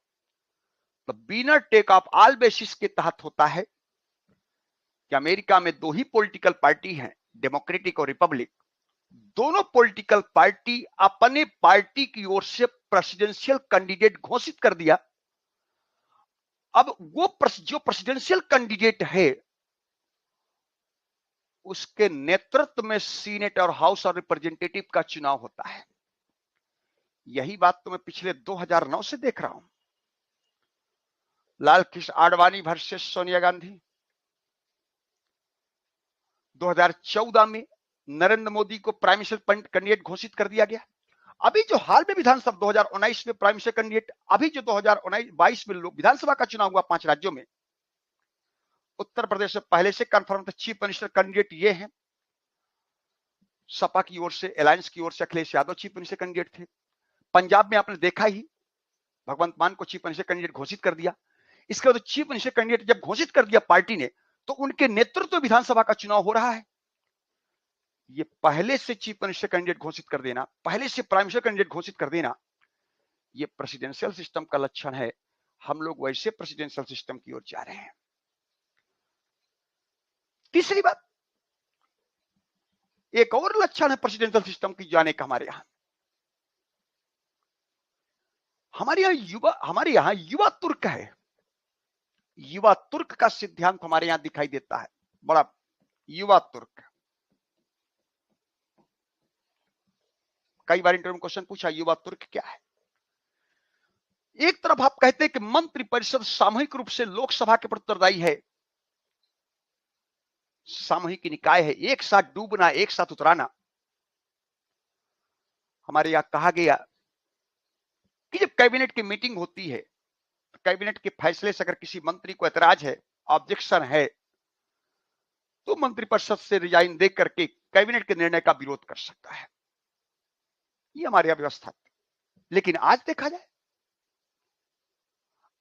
तो winner take of all basis के तहत होता है कि अमेरिका में दो ही पॉलिटिकल पार्टी हैं, डेमोक्रेटिक और रिपब्लिक। दोनों पॉलिटिकल पार्टी अपने पार्टी की ओर से प्रेसिडेंशियल कैंडिडेट घोषित कर दिया। अब वो जो प्रेसिडेंशियल कैंडिडेट है उसके नेतृत्व में सीनेट और हाउस ऑफ रिप्रेजेंटेटिव का चुनाव होता है। यही बात तो मैं पिछले 2009 से देख रहा हूं। लाल कृष्ण आडवाणी वर्सेस सोनिया गांधी। 2014 में नरेंद्र मोदी को प्राइम मिनिस्टर कैंडिडेट घोषित कर दिया गया। अभी जो हाल में विधानसभा 2019 में प्राइम मिनिस्टर कैंडिडेट, अभी जो 2022 में लोग विधानसभा का चुनाव हुआ 5 राज्यों में, उत्तर प्रदेश में पहले से कंफर्म था चीफ मिनिस्टर कैंडिडेट ये हैं। सपा की ओर से, अलायंस की ओर से Akhilesh Yadav chief minister candidate थे। पंजाब में आपने देखा ही, भगवंत मान को चीफ मिनिस्टर कैंडिडेट घोषित कर दिया। इसके बाद चीफ मिनिस्टर कैंडिडेट जब घोषित कर दिया पार्टी ने, तो उनके नेतृत्व विधानसभा का चुनाव हो रहा है। ये पहले से चीफ मिनिस्टर कैंडिडेट घोषित कर देना, पहले से प्राइम मिनिस्टर कैंडिडेट घोषित कर देना, ये प्रेसिडेंशियल सिस्टम का लक्षण है। हम लोग वैसे प्रेसिडेंशियल सिस्टम की ओर जा रहे हैं। तीसरी बात, एक और लक्षण है प्रेसिडेंशियल सिस्टम की जाने का हमारे यहां युवा तुर्क है। युवा तुर्क का सिद्धांत हमारे यहां दिखाई देता है बड़ा। युवा तुर्क, कई बार इंटरव्यू में क्वेश्चन पूछा युवा तुर्क क्या है। एक तरफ आप कहते हैं कि मंत्रिपरिषद सामूहिक रूप से लोकसभा के प्रति उत्तरदायी है, सामूहिक निकाय है, एक साथ डूबना, एक साथ उतराना। हमारे यहां कहा गया कि जब कैबिनेट की मीटिंग होती है तो कैबिनेट के फैसले से अगर किसी मंत्री को ऐतराज है, ऑब्जेक्शन है, तो मंत्रिपरिषद से रिजाइन दे करके कैबिनेट के निर्णय का विरोध कर सकता है। ये हमारे यहां व्यवस्था थी। लेकिन आज देखा जाए,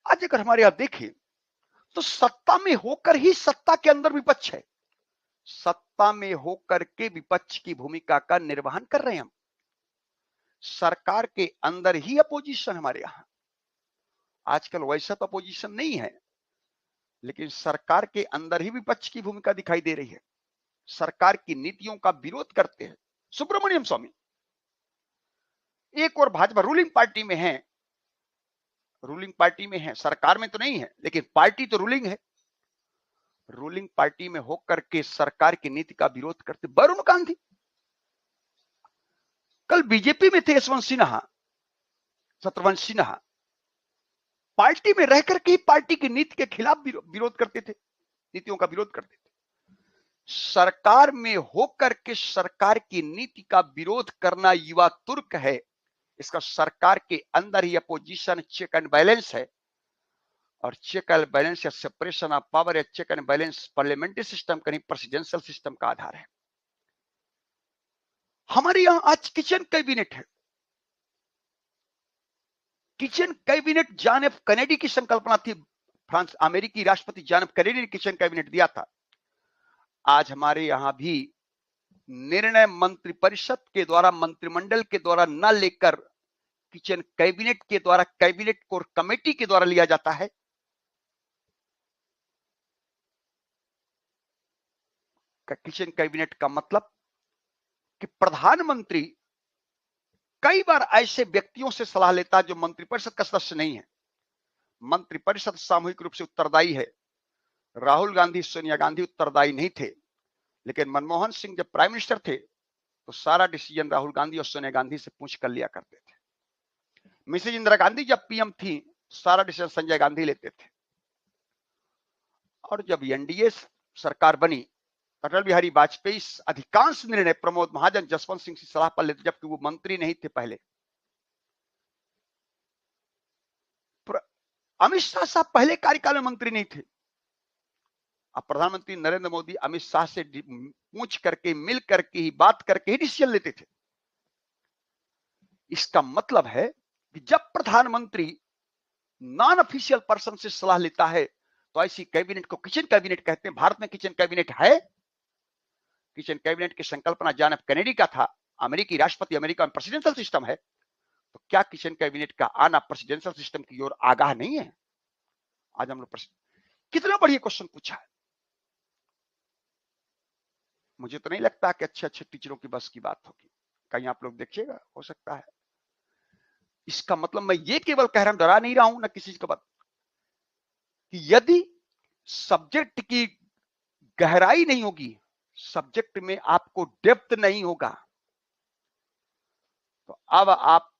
आज अगर हमारे यहां देखें तो सत्ता में होकर ही सत्ता के अंदर विपक्ष है। सत्ता में होकर के विपक्ष की भूमिका का निर्वहन कर रहे हैं हम। सरकार के अंदर ही अपोजिशन हमारे यहां। आजकल वैसा तो अपोजिशन नहीं है, लेकिन सरकार के अंदर ही विपक्ष की भूमिका दिखाई दे रही है। सरकार की नीतियों का विरोध करते हैं। सुब्रमण्यम स्वामी एक और भाजपा रूलिंग पार्टी में है, सरकार में तो नहीं है, लेकिन पार्टी तो रूलिंग है। रूलिंग पार्टी में होकर के सरकार की नीति का विरोध करते। वरुण गांधी कल बीजेपी में थे, शत्रुघ्न सिन्हा पार्टी में रहकर के पार्टी की नीति के खिलाफ विरोध करते थे, नीतियों का विरोध करते थे। सरकार में होकर के सरकार की नीति का विरोध करना युवा तुर्क है। इसका सरकार के अंदर ही अपोजिशन, चेक एंड बैलेंस है। और चेक एंड बैलेंस या सेपरेशन ऑफ पावर या check and balance parliamentary system का नहीं, प्रेसिडेंशियल सिस्टम का आधार है। हमारे यहां आज किचन कैबिनेट है। Kitchen cabinet John F Kennedy की संकल्पना थी। फ्रांस अमेरिकी राष्ट्रपति जॉन एफ कैनेडी ने किचन कैबिनेट दिया था। आज हमारे यहां भी निर्णय मंत्रिपरिषद के द्वारा, मंत्रिमंडल के द्वारा न लेकर किचन कैबिनेट के द्वारा, कैबिनेट कोर कमेटी के द्वारा लिया जाता है। किचन कैबिनेट का मतलब कि प्रधानमंत्री कई बार ऐसे व्यक्तियों से सलाह लेता है जो मंत्रिपरिषद का सदस्य नहीं है। मंत्रिपरिषद सामूहिक रूप से उत्तरदायी है। राहुल गांधी, सोनिया गांधी उत्तरदायी नहीं थे, लेकिन मनमोहन सिंह जब प्राइम मिनिस्टर थे तो सारा डिसीजन राहुल गांधी और सोनिया गांधी से पूछ कर लिया करते थे। मिसेज इंदिरा गांधी जब पीएम थी, सारा डिसीजन संजय गांधी लेते थे। और जब एनडीए सरकार बनी, अटल बिहारी वाजपेयी अधिकांश निर्णय प्रमोद महाजन, जसवंत सिंह की सलाह पर लेते, जबकि वो मंत्री नहीं थे पहले। अमित शाह साहब पहले कार्यकाल में मंत्री नहीं थे। अब प्रधानमंत्री नरेंद्र मोदी अमित शाह से पूछ करके, मिल करके ही, बात करके ही डिसीजन लेते थे। इसका मतलब है कि जब प्रधानमंत्री नॉन ऑफिशियल पर्सन से सलाह लेता है, तो ऐसी कैबिनेट को किचन कैबिनेट कहते हैं। भारत में किचन कैबिनेट है। किचन कैबिनेट की संकल्पना जॉन एफ कैनेडी का था। अमेरिकी राष्ट्रपति, अमेरिका में प्रेसिडेंशियल सिस्टम है, तो क्या किचन कैबिनेट का आना प्रेसिडेंशियल सिस्टम की ओर आगाह नहीं है? आज हम लोग कितना बढ़िया क्वेश्चन पूछा है। मुझे तो नहीं लगता कि अच्छे अच्छे टीचरों की बस की बात होगी। कहीं आप लोग देखिएगा, हो सकता है। इसका मतलब मैं ये केवल कह रहा हूं, डरा नहीं रहा हूं ना किसी को बात, कि यदि सब्जेक्ट की गहराई नहीं होगी, सब्जेक्ट में आपको डेप्थ नहीं होगा, तो अब आप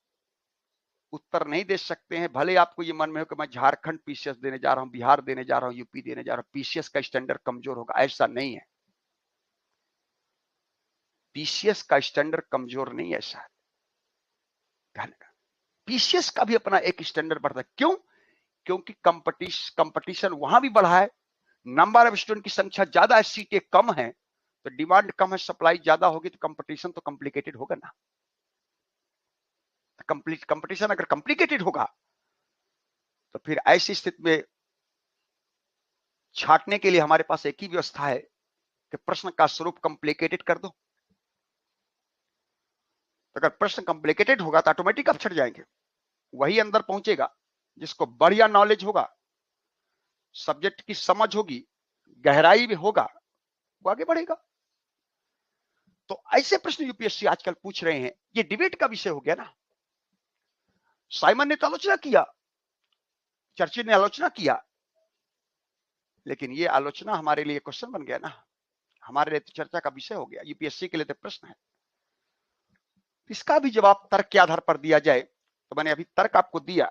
उत्तर नहीं दे सकते हैं। भले आपको ये मन में हो कि मैं झारखंड पीसीएस देने जा रहा हूं, बिहार देने जा रहा हूं, यूपी देने जा रहा हूं, पीसीएस का स्टैंडर्ड कमजोर होगा, ऐसा नहीं है। पीसीएस का स्टैंडर्ड कमजोर नहीं है, ऐसा पीसीएस का भी अपना एक स्टैंडर्ड बढ़ता है। क्यों? क्योंकि कंपटीशन वहां भी बढ़ा है, नंबर ऑफ स्टूडेंट की संख्या ज्यादा है, सीटें कम है, तो डिमांड कम है, सप्लाई ज्यादा होगी, तो कंपटीशन तो कॉम्प्लिकेटेड होगा ना। कंपटीशन अगर कॉम्प्लिकेटेड होगा, तो फिर ऐसी स्थिति में छांटने के लिए हमारे पास एक ही व्यवस्था है कि प्रश्न का स्वरूप कॉम्प्लिकेटेड कर दो। अगर प्रश्न कॉम्प्लिकेटेड होगा तो ऑटोमेटिक आप छट जाएंगे। वही अंदर पहुंचेगा जिसको बढ़िया नॉलेज होगा, सब्जेक्ट की समझ होगी, गहराई भी होगा, वो आगे बढ़ेगा। तो ऐसे प्रश्न यूपीएससी आजकल पूछ रहे हैं। ये डिबेट का विषय हो गया ना। साइमन ने तो आलोचना किया, चर्चिल ने आलोचना किया, लेकिन ये आलोचना हमारे लिए क्वेश्चन बन गया ना, हमारे लिए तो चर्चा का विषय हो गया, यूपीएससी के लिए तो प्रश्न है। इसका भी जवाब तर्क के आधार पर दिया जाए, तो मैंने अभी तर्क आपको दिया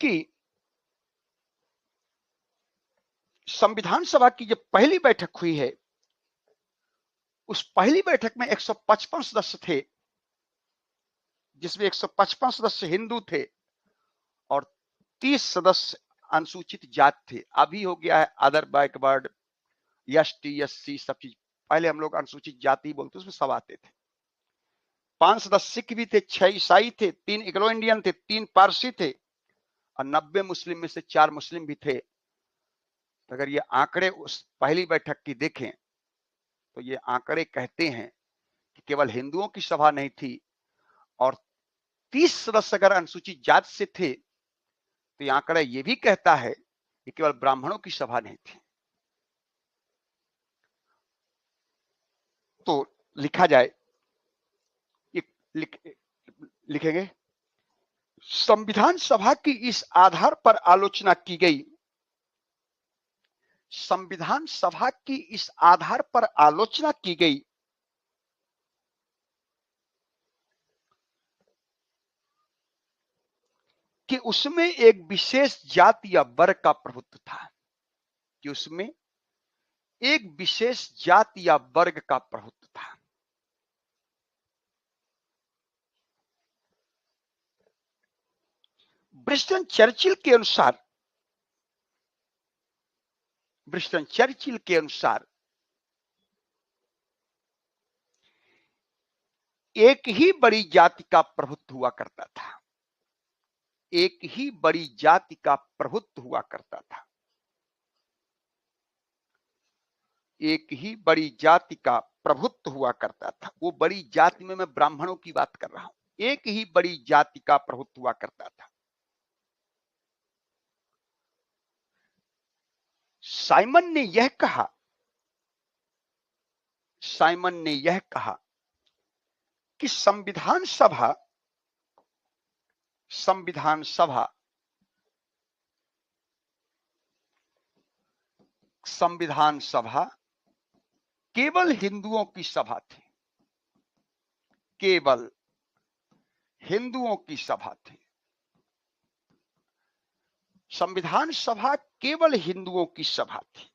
कि संविधान सभा की जो पहली बैठक हुई है, उस पहली बैठक में 155 सदस्य थे, जिसमें 155 सदस्य हिंदू थे और 30 सदस्य अनुसूचित जाति थे। अभी हो गया है अदर बैकवर्ड, एसटी, एससी, सब चीज। पहले हम लोग अनुसूचित जाति बोलते, उसमें सब आते थे। 5 सदस्य सिख भी थे, 6 ईसाई थे, 3 एंग्लो इंडियन थे, 3 पारसी थे और 90 मुस्लिम में से 4 मुस्लिम भी थे। अगर ये आंकड़े उस पहली बैठक की देखें, तो ये आंकड़े कहते हैं कि केवल हिंदुओं की सभा नहीं थी, और 30 सदस्य अगर अनुसूचित जाति से थे, तो ये आंकड़ा ये भी कहता है कि केवल ब्राह्मणों की सभा नहीं थी। तो लिखा जाए, लिखेंगे, संविधान सभा की इस आधार पर आलोचना की गई, संविधान सभा की इस आधार पर आलोचना की गई कि उसमें एक विशेष जाति या वर्ग का प्रभुत्व था, कि उसमें एक विशेष जाति या वर्ग का प्रभुत्व था। विंस्टन चर्चिल के अनुसार, विंस्टन चर्चिल के अनुसार एक ही बड़ी जाति का प्रभुत्व हुआ करता था, एक ही बड़ी जाति का प्रभुत्व हुआ करता था, एक ही बड़ी जाति का प्रभुत्व हुआ करता था। वो बड़ी जाति में मैं ब्राह्मणों की बात कर रहा हूं। एक ही बड़ी जाति का प्रभुत्व हुआ करता था। साइमन ने यह कहा, साइमन ने यह कहा कि संविधान सभा केवल हिंदुओं की सभा थी, केवल हिंदुओं की सभा थी। संविधान सभा केवल हिंदुओं की सभा थी।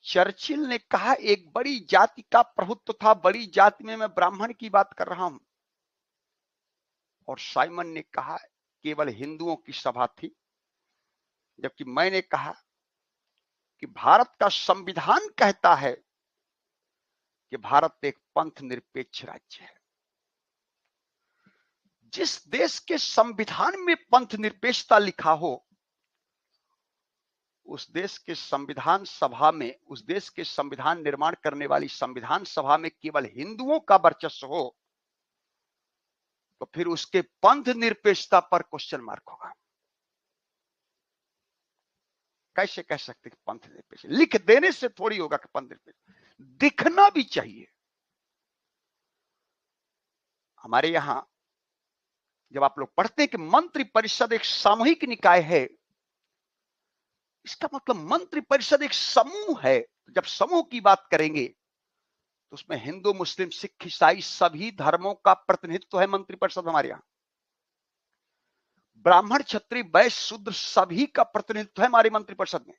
चर्चिल ने कहा एक बड़ी जाति का प्रभुत्व था, बड़ी जाति में मैं ब्राह्मण की बात कर रहा हूं, और साइमन ने कहा केवल हिंदुओं की सभा थी। जबकि मैंने कहा कि भारत का संविधान कहता है कि भारत एक पंथ निरपेक्ष राज्य है। जिस देश के संविधान में पंथ निरपेक्षता लिखा हो, उस देश के संविधान सभा में, उस देश के संविधान निर्माण करने वाली संविधान सभा में केवल हिंदुओं का वर्चस्व हो, तो फिर उसके पंथ निरपेक्षता पर क्वेश्चन मार्क होगा। कैसे कह सकते कि पंथ निरपेक्ष? लिख देने से थोड़ी होगा कि पंथ निरपेक्ष, दिखना भी चाहिए। हमारे यहां जब आप लोग पढ़ते हैं कि मंत्रि परिषद एक सामूहिक निकाय है, इसका मतलब मंत्रि परिषद एक समूह है। जब समूह की बात करेंगे तो उसमें हिंदू, मुस्लिम, सिख, ईसाई सभी धर्मों का प्रतिनिधित्व है मंत्रि परिषद हमारे यहां। ब्राह्मण, क्षत्रिय, वैश्य, शूद्र सभी का प्रतिनिधित्व है हमारी मंत्रि परिषद में,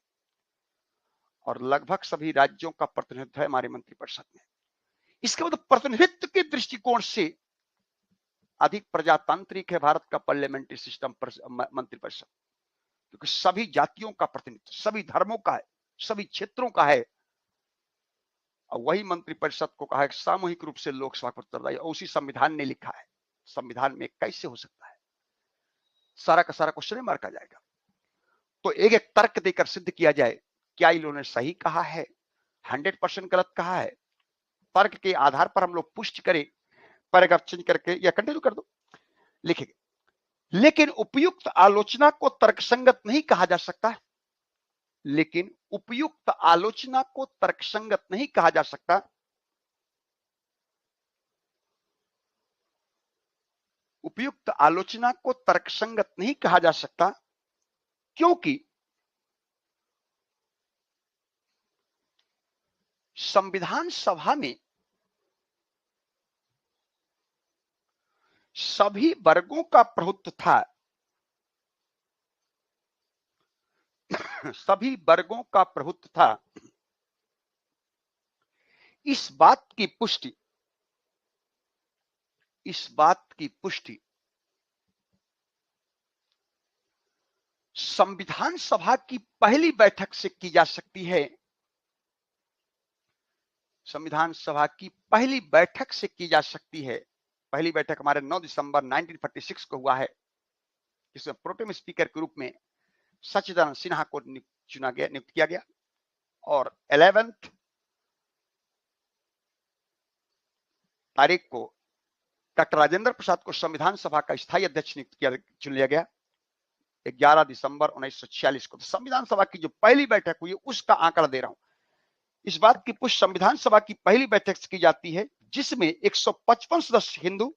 और लगभग सभी राज्यों का प्रतिनिधित्व है हमारी मंत्रि परिषद में। इसके मतलब प्रतिनिधित्व के दृष्टिकोण से अधिक प्रजातांत्रिक है भारत का पार्लियामेंट्री सिस्टम मंत्रि परिषद, क्योंकि सभी जातियों का प्रतिनिधित्व, सभी धर्मों का है, सभी क्षेत्रों का है। और वही मंत्रिपरिषद को कहा है सामूहिक रूप से लोकसभा को उत्तरदायी, और उसी संविधान ने लिखा है। संविधान में कैसे हो सकता है? सारा का सारा क्वेश्चन मार्क आ जाएगा। तो एक एक तर्क देकर सिद्ध किया जाए क्या इन्होंने सही कहा है, 100% गलत कहा है। तर्क के आधार पर हम लोग पुष्टि करें, पैराग्राफ चेंज करके या कंटिन्यू कर दो, लिखेंगे। लेकिन उपयुक्त आलोचना को तर्कसंगत नहीं कहा जा सकता। लेकिन उपयुक्त आलोचना को तर्कसंगत नहीं कहा जा सकता। उपयुक्त आलोचना को तर्कसंगत नहीं कहा जा सकता क्योंकि संविधान सभा में सभी वर्गों का प्रभुत्व था। सभी वर्गों का प्रभुत्व था। इस बात की पुष्टि संविधान सभा की पहली बैठक से की जा सकती है। संविधान सभा की पहली बैठक से की जा सकती है। पहली बैठक हमारे 9 दिसंबर 1946 को हुआ है, जिसमें प्रोटेम स्पीकर के रूप में सच्चिदानंद सिन्हा को नियुक्त किया गया, और 11 तारीख को डॉक्टर राजेंद्र प्रसाद को संविधान सभा का स्थायी अध्यक्ष चुन लिया गया 11 दिसंबर 1946 को। तो संविधान सभा की जो पहली बैठक हुई उसका आंकड़ा दे रहा हूं। इस बात की पुष्टि संविधान सभा की पहली बैठक से की जाती है, जिसमें 155 सदस्य हिंदू,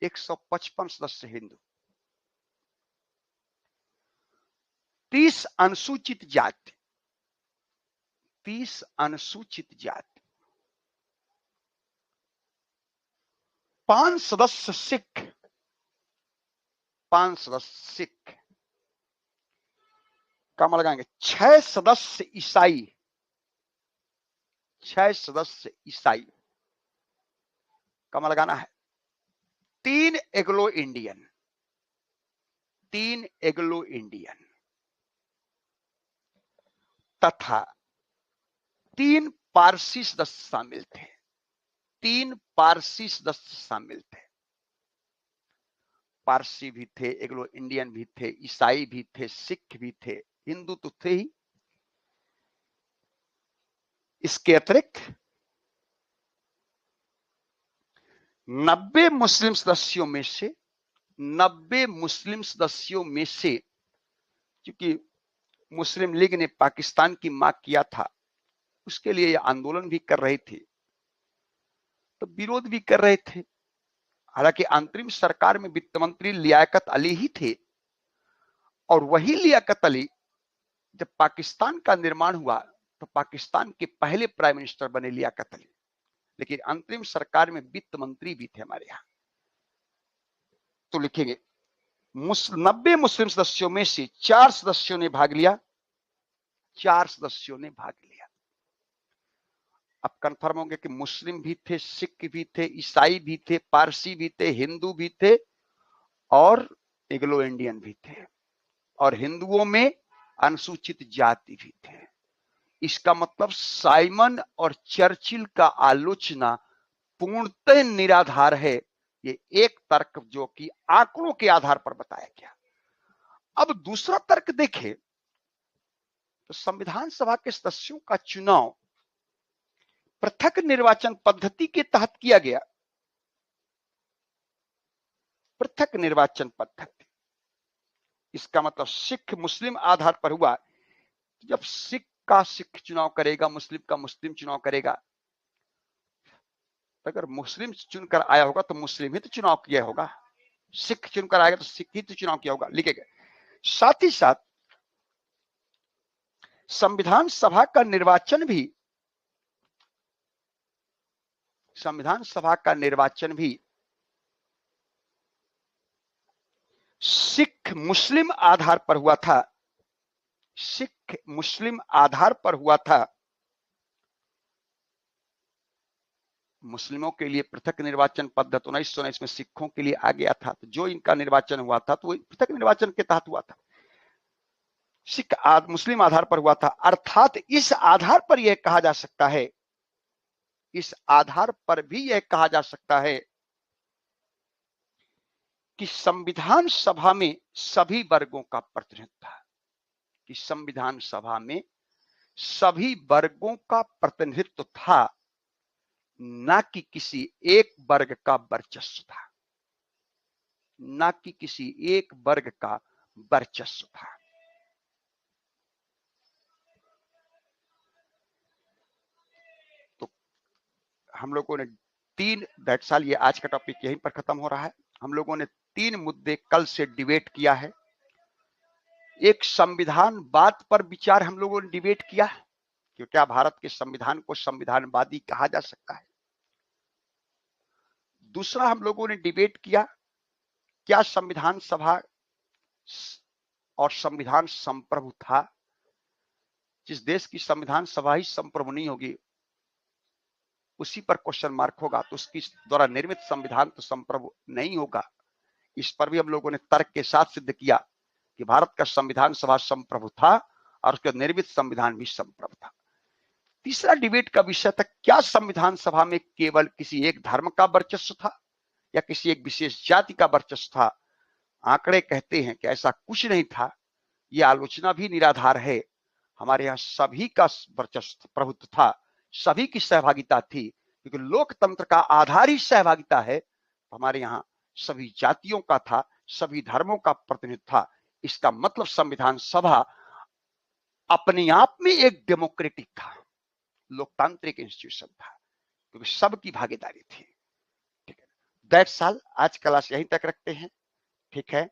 155 सदस्य हिंदू, 30 अनुसूचित जाति, 30 अनुसूचित जाति, 5 सदस्य सिख, 5 सदस्य सिख, कम लगाएंगे 6 सदस्य ईसाई, 6 सदस्य ईसाई, कम लगाना है 3 एग्लो इंडियन, 3 एग्लो इंडियन तथा 3 पारसी सदस्य शामिल थे, 3 पारसी सदस्य शामिल थे। पारसी भी थे, एग्लो इंडियन भी थे, ईसाई भी थे, सिख भी थे, हिंदू तो थे ही। इसके अतिरिक्त 90 मुस्लिम सदस्यों में से, 90 मुस्लिम सदस्यों में से, क्योंकि मुस्लिम लीग ने पाकिस्तान की मांग किया था, उसके लिए आंदोलन भी कर रहे थे, तो विरोध भी कर रहे थे। हालांकि अंतरिम सरकार में वित्त मंत्री लियाकत अली ही थे, और वही लियाकत अली जब पाकिस्तान का निर्माण हुआ तो पाकिस्तान के पहले प्राइम मिनिस्टर बने लियाकत अली। लेकिन अंतरिम सरकार में वित्त मंत्री भी थे हमारे यहां। तो लिखेंगे 90 मुस्लिम सदस्यों में से 4 सदस्यों ने भाग लिया, 4 सदस्यों ने भाग लिया। अब कंफर्म होंगे कि मुस्लिम भी थे, सिख भी थे, ईसाई भी थे, पारसी भी थे, हिंदू भी थे, और एग्लो इंडियन भी थे, और हिंदुओं में अनुसूचित जाति भी थे। इसका मतलब साइमन और चर्चिल का आलोचना पूर्णतः निराधार है। ये एक तर्क जो कि आंकड़ों के आधार पर बताया गया। अब दूसरा तर्क देखें तो संविधान सभा के सदस्यों का चुनाव पृथक निर्वाचन पद्धति के तहत किया गया। पृथक निर्वाचन पद्धति, इसका मतलब सिख मुस्लिम आधार पर हुआ। जब सिख का सिख चुनाव करेगा, मुस्लिम का मुस्लिम चुनाव करेगा, तो अगर मुस्लिम चुनकर आया होगा तो मुस्लिम ही तो चुनाव किया होगा, सिख चुनकर आएगा तो सिख ही तो चुनाव किया होगा, लिखे गए। साथ ही साथ संविधान सभा का निर्वाचन भी सिख मुस्लिम आधार पर हुआ था। सिख मुस्लिम आधार पर हुआ था। मुस्लिमों के लिए पृथक निर्वाचन पद्धति 1919 में सिखों के लिए आ गया था। तो जो इनका निर्वाचन हुआ था तो वो पृथक निर्वाचन के तहत हुआ था, सिख मुस्लिम आधार पर हुआ था। अर्थात इस आधार पर यह कहा जा सकता है, इस आधार पर भी यह कहा जा सकता है कि संविधान सभा में सभी वर्गों का प्रतिनिधित्व था, कि संविधान सभा में सभी वर्गों का प्रतिनिधित्व था, ना कि किसी एक वर्ग का वर्चस्व था, ना कि किसी एक वर्ग का वर्चस्व था। तो हम लोगों ने दैट साल, ये आज का टॉपिक यहीं पर खत्म हो रहा है। हम लोगों ने 3 मुद्दे कल से डिबेट किया है। एक संविधानवाद पर विचार हम लोगों ने डिबेट किया कि क्या भारत के संविधान को संविधानवादी कहा जा सकता है। दूसरा हम लोगों ने डिबेट किया, क्या संविधान सभा और संविधान संप्रभु था। जिस देश की संविधान सभा ही संप्रभु नहीं होगी, उसी पर क्वेश्चन मार्क होगा, तो उसकी द्वारा निर्मित संविधान तो संप्रभु नहीं होगा। इस पर भी हम लोगों ने तर्क के साथ सिद्ध किया कि भारत का संविधान सभा संप्रभु था और उसका निर्मित संविधान भी संप्रभु था। तीसरा डिबेट का विषय था, क्या संविधान सभा में केवल किसी एक धर्म का वर्चस्व था या किसी एक विशेष जाति का वर्चस्व था। आंकड़े कहते हैं कि ऐसा कुछ नहीं था। यह आलोचना भी निराधार है। हमारे यहाँ सभी का वर्चस्व प्रभुत्व था, सभी की सहभागिता थी, क्योंकि लोकतंत्र का आधार ही सहभागिता है। हमारे यहाँ सभी जातियों का था, सभी धर्मों का प्रतिनिधित्व था। इसका मतलब संविधान सभा अपने आप में एक डेमोक्रेटिक था, लोकतांत्रिक इंस्टीट्यूशन था, क्योंकि सबकी भागीदारी थी। ठीक है, दैट्स ऑल। आज क्लास यहीं तक रखते हैं। ठीक है।